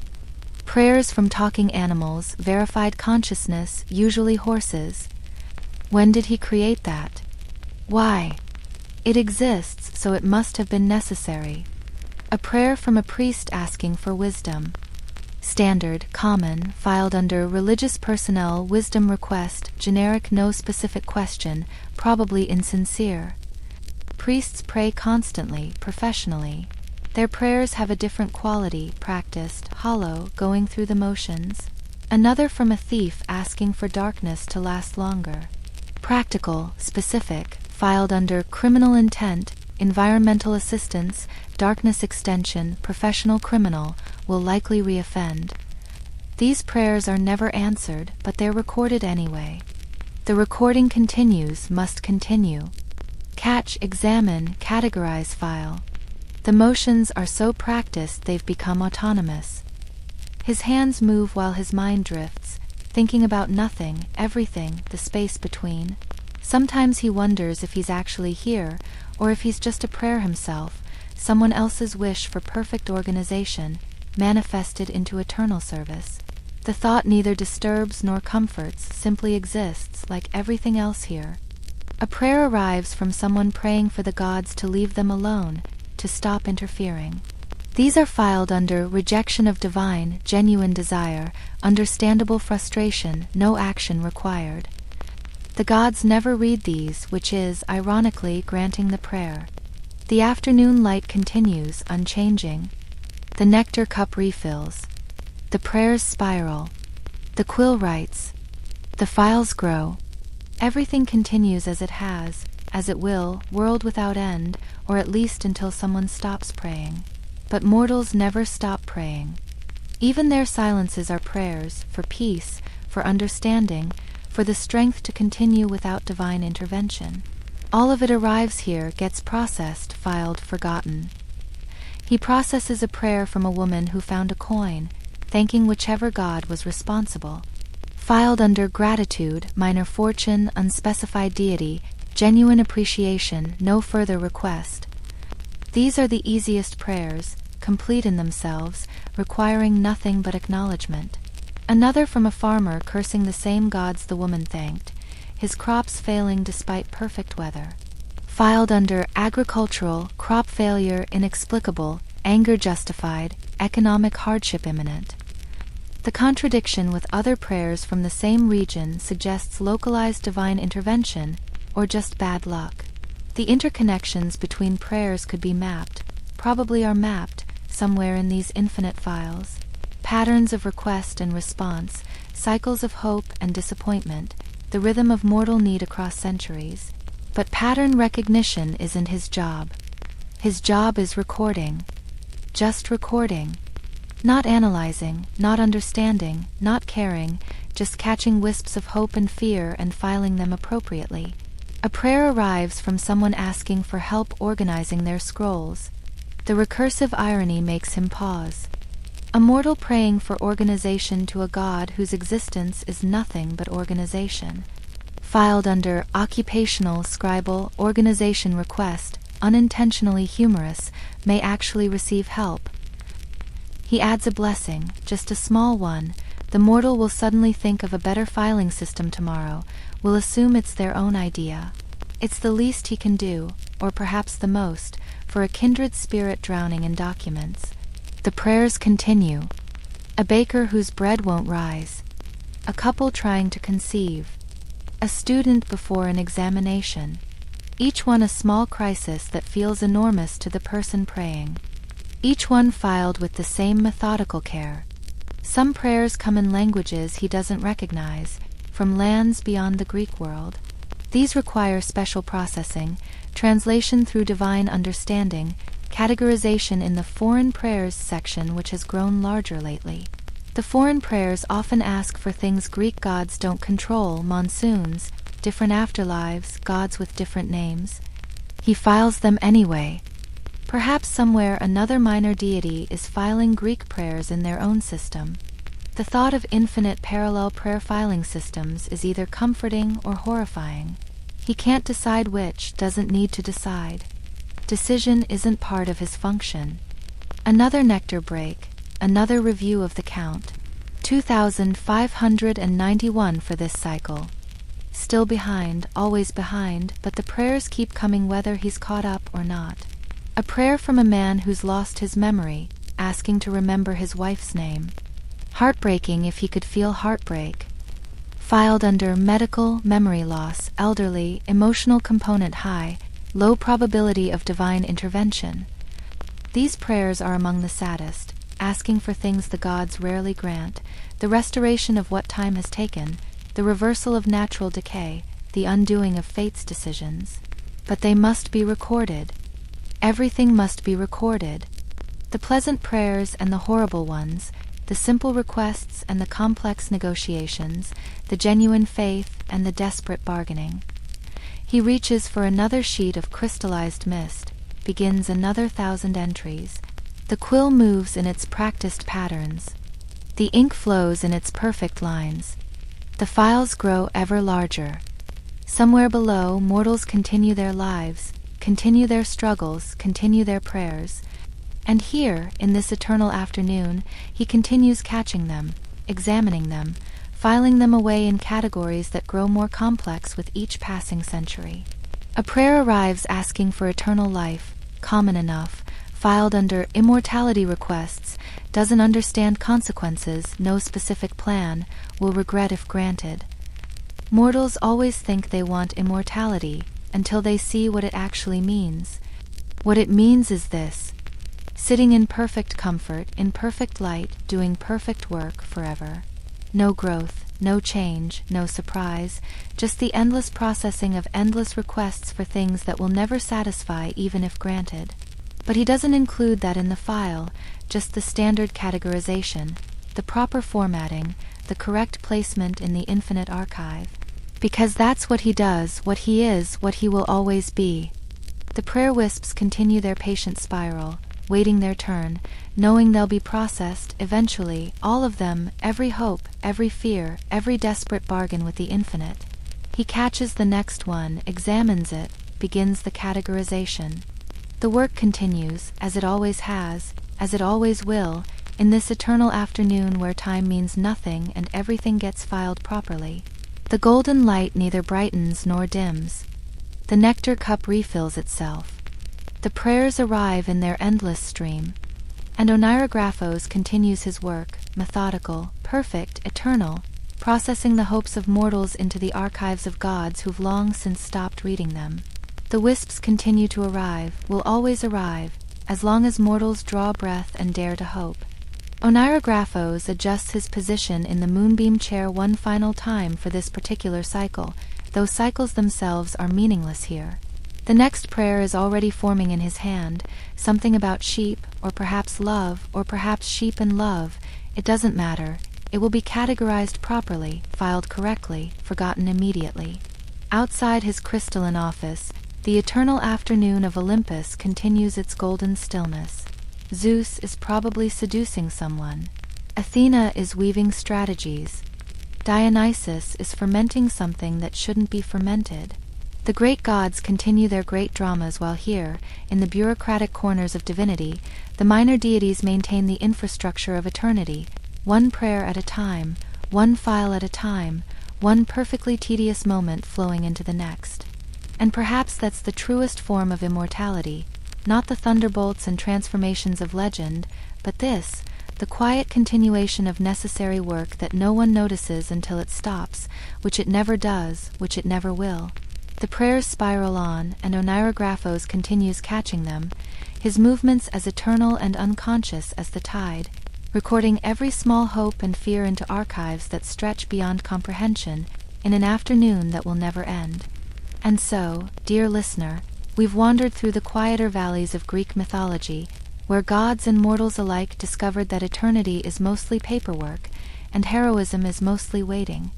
Prayers from talking animals, verified consciousness, usually horses. When did he create that? Why? It exists, so it must have been necessary. A prayer from a priest asking for wisdom. Standard, common, filed under religious personnel, wisdom request, generic, no specific question, probably insincere. Priests pray constantly, professionally. Their prayers have a different quality, practiced, hollow, going through the motions. Another from a thief asking for darkness to last longer. Practical, specific, filed under criminal intent, environmental assistance, darkness extension, professional criminal, will likely reoffend. These prayers are never answered, but they're recorded anyway. The recording continues, must continue. Catch, examine, categorize, file. The motions are so practiced they've become autonomous. His hands move while his mind drifts, thinking about nothing, everything, the space between. Sometimes he wonders if he's actually here, or if he's just a prayer himself, someone else's wish for perfect organization, manifested into eternal service. The thought neither disturbs nor comforts, simply exists, like everything else here. A prayer arrives from someone praying for the gods to leave them alone, to stop interfering. These are filed under rejection of divine, genuine desire, understandable frustration, no action required. The gods never read these, which is, ironically, granting the prayer. The afternoon light continues, unchanging. The nectar cup refills. The prayers spiral. The quill writes. The files grow. Everything continues as it has, as it will, world without end, or at least until someone stops praying. But mortals never stop praying. Even their silences are prayers, for peace, for understanding, for the strength to continue without divine intervention. All of it arrives here, gets processed, filed, forgotten. He processes a prayer from a woman who found a coin, thanking whichever god was responsible. Filed under gratitude, minor fortune, unspecified deity, genuine appreciation, no further request. These are the easiest prayers, complete in themselves, requiring nothing but acknowledgement. Another from a farmer cursing the same gods the woman thanked, his crops failing despite perfect weather. Filed under agricultural, crop failure inexplicable, anger justified, economic hardship imminent. The contradiction with other prayers from the same region suggests localized divine intervention, or just bad luck. The interconnections between prayers could be mapped, probably are mapped, somewhere in these infinite files. patterns of request and response, cycles of hope and disappointment, the rhythm of mortal need across centuries. But pattern recognition isn't his job. His job is recording. Just recording. Not analyzing, not understanding, not caring, just catching wisps of hope and fear and filing them appropriately. A prayer arrives from someone asking for help organizing their scrolls. The recursive irony makes him pause. A mortal praying for organization to a god whose existence is nothing but organization. Filed under occupational scribal organization request, unintentionally humorous, may actually receive help. He adds a blessing, just a small one. The mortal will suddenly think of a better filing system tomorrow, will assume it's their own idea. It's the least he can do, or perhaps the most, for a kindred spirit drowning in documents. The prayers continue. A baker whose bread won't rise. A couple trying to conceive. A student before an examination. Each one a small crisis that feels enormous to the person praying. Each one filed with the same methodical care. Some prayers come in languages he doesn't recognize, from lands beyond the Greek world. These require special processing, translation through divine understanding, categorization in the foreign prayers section, which has grown larger lately. The foreign prayers often ask for things Greek gods don't control: monsoons, different afterlives, gods with different names. He files them anyway. Perhaps somewhere another minor deity is filing Greek prayers in their own system. The thought of infinite parallel prayer filing systems is either comforting or horrifying. He can't decide which, doesn't need to decide. Decision isn't part of his function. Another Nectar break, another review of the count. 2,591 for this cycle. Still behind, always behind, but the prayers keep coming whether he's caught up or not. A prayer from a man who's lost his memory, asking to remember his wife's name. Heartbreaking if he could feel heartbreak. Filed under medical, memory loss, elderly, emotional component high, low probability of divine intervention. These prayers are among the saddest, asking for things the gods rarely grant, the restoration of what time has taken, the reversal of natural decay, the undoing of fate's decisions. But they must be recorded. Everything must be recorded. The pleasant prayers and the horrible ones, the simple requests and the complex negotiations, the genuine faith and the desperate bargaining. He reaches for another sheet of crystallized mist, begins another 1,000 entries. The quill moves in its practiced patterns. The ink flows in its perfect lines. The files grow ever larger. Somewhere below, mortals continue their lives, continue their struggles, continue their prayers. And here, in this eternal afternoon, he continues catching them, examining them, filing them away in categories that grow more complex with each passing century. A prayer arrives asking for eternal life, common enough, filed under immortality requests, doesn't understand consequences, no specific plan, will regret if granted. Mortals always think they want immortality, until they see what it actually means. What it means is this: sitting in perfect comfort, in perfect light, doing perfect work forever. No growth, no change, no surprise, just the endless processing of endless requests for things that will never satisfy even if granted. But he doesn't include that in the file, just the standard categorization, the proper formatting, the correct placement in the infinite archive. Because that's what he does, what he is, what he will always be. The prayer wisps continue their patient spiral, waiting their turn, knowing they'll be processed, eventually, all of them, every hope, every fear, every desperate bargain with the infinite. He catches the next one, examines it, begins the categorization. The work continues, as it always has, as it always will, in this eternal afternoon where time means nothing and everything gets filed properly. The golden light neither brightens nor dims. The nectar cup refills itself. The prayers arrive in their endless stream. And Oneirographos continues his work, methodical, perfect, eternal, processing the hopes of mortals into the archives of gods who've long since stopped reading them. The wisps continue to arrive, will always arrive, as long as mortals draw breath and dare to hope. Oneirographos adjusts his position in the moonbeam chair one final time for this particular cycle, though cycles themselves are meaningless here. The next prayer is already forming in his hand, something about sheep, or perhaps love, or perhaps sheep and love. It doesn't matter. It will be categorized properly, filed correctly, forgotten immediately. Outside his crystalline office, the eternal afternoon of Olympus continues its golden stillness. Zeus is probably seducing someone. Athena is weaving strategies. Dionysus is fermenting something that shouldn't be fermented. The great gods continue their great dramas while here, in the bureaucratic corners of divinity, the minor deities maintain the infrastructure of eternity, one prayer at a time, one file at a time, one perfectly tedious moment flowing into the next. And perhaps that's the truest form of immortality, not the thunderbolts and transformations of legend, but this, the quiet continuation of necessary work that no one notices until it stops, which it never does, which it never will. The prayers spiral on, and Oneirographos continues catching them, his movements as eternal and unconscious as the tide, recording every small hope and fear into archives that stretch beyond comprehension in an afternoon that will never end. And so, dear listener, we've wandered through the quieter valleys of Greek mythology, where gods and mortals alike discovered that eternity is mostly paperwork, and heroism is mostly waiting.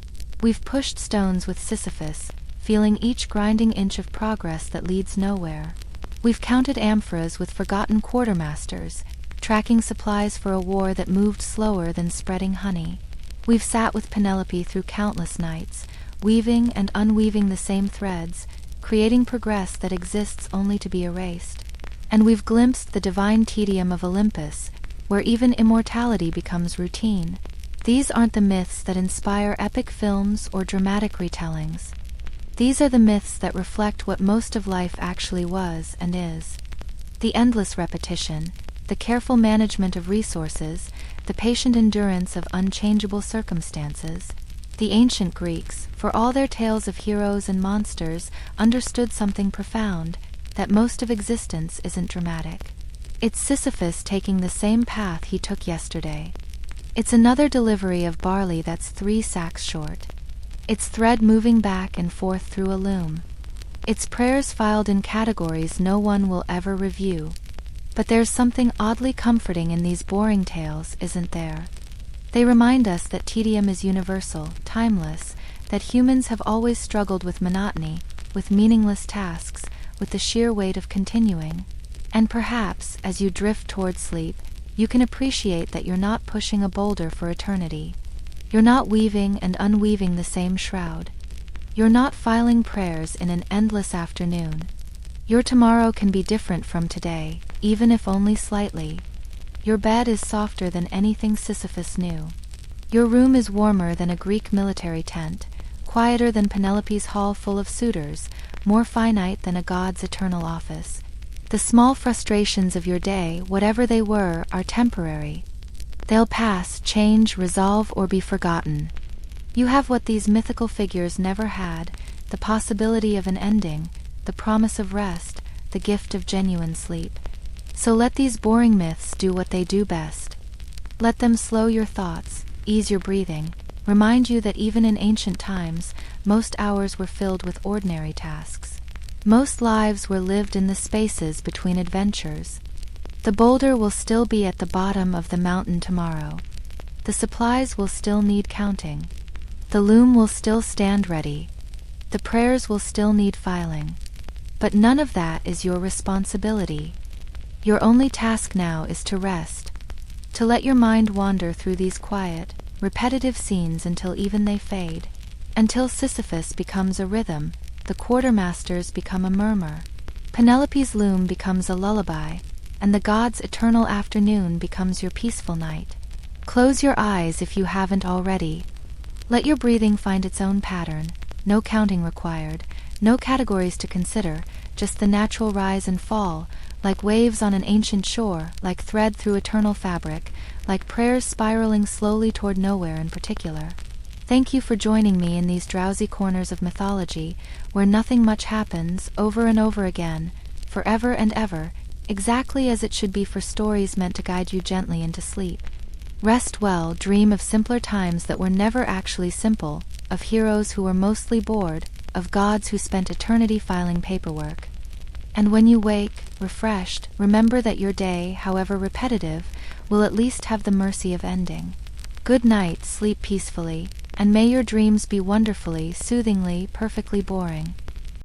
We've pushed stones with Sisyphus, feeling each grinding inch of progress that leads nowhere. We've counted amphoras with forgotten quartermasters, tracking supplies for a war that moved slower than spreading honey. We've sat with Penelope through countless nights, weaving and unweaving the same threads, creating progress that exists only to be erased. And we've glimpsed the divine tedium of Olympus, where even immortality becomes routine. These aren't the myths that inspire epic films or dramatic retellings. These are the myths that reflect what most of life actually was and is. The endless repetition, the careful management of resources, the patient endurance of unchangeable circumstances. The ancient Greeks, for all their tales of heroes and monsters, understood something profound, that most of existence isn't dramatic. It's Sisyphus taking the same path he took yesterday. It's another delivery of barley that's 3 sacks short. It's thread moving back and forth through a loom. It's prayers filed in categories no one will ever review. But there's something oddly comforting in these boring tales, isn't there? They remind us that tedium is universal, timeless, that humans have always struggled with monotony, with meaningless tasks, with the sheer weight of continuing. And perhaps, as you drift toward sleep, you can appreciate that you're not pushing a boulder for eternity. You're not weaving and unweaving the same shroud. You're not filing prayers in an endless afternoon. Your tomorrow can be different from today, even if only slightly. Your bed is softer than anything Sisyphus knew. Your room is warmer than a Greek military tent, quieter than Penelope's hall full of suitors, more finite than a god's eternal office. The small frustrations of your day, whatever they were, are temporary. They'll pass, change, resolve, or be forgotten. You have what these mythical figures never had, the possibility of an ending, the promise of rest, the gift of genuine sleep. So let these boring myths do what they do best. Let them slow your thoughts, ease your breathing, remind you that even in ancient times, most hours were filled with ordinary tasks. Most lives were lived in the spaces between adventures. The boulder will still be at the bottom of the mountain tomorrow. The supplies will still need counting. The loom will still stand ready. The prayers will still need filing. But none of that is your responsibility. Your only task now is to rest, to let your mind wander through these quiet, repetitive scenes until even they fade, until Sisyphus becomes a rhythm, the quartermasters become a murmur, Penelope's loom becomes a lullaby, and the god's eternal afternoon becomes your peaceful night. Close your eyes if you haven't already. Let your breathing find its own pattern, no counting required, no categories to consider, just the natural rise and fall, like waves on an ancient shore, like thread through eternal fabric, like prayers spiraling slowly toward nowhere in particular. Thank you for joining me in these drowsy corners of mythology, where nothing much happens, over and over again, forever and ever, exactly as it should be for stories meant to guide you gently into sleep. Rest well, dream of simpler times that were never actually simple, of heroes who were mostly bored, of gods who spent eternity filing paperwork. And when you wake, refreshed, remember that your day, however repetitive, will at least have the mercy of ending. Good night, sleep peacefully, and may your dreams be wonderfully, soothingly, perfectly boring.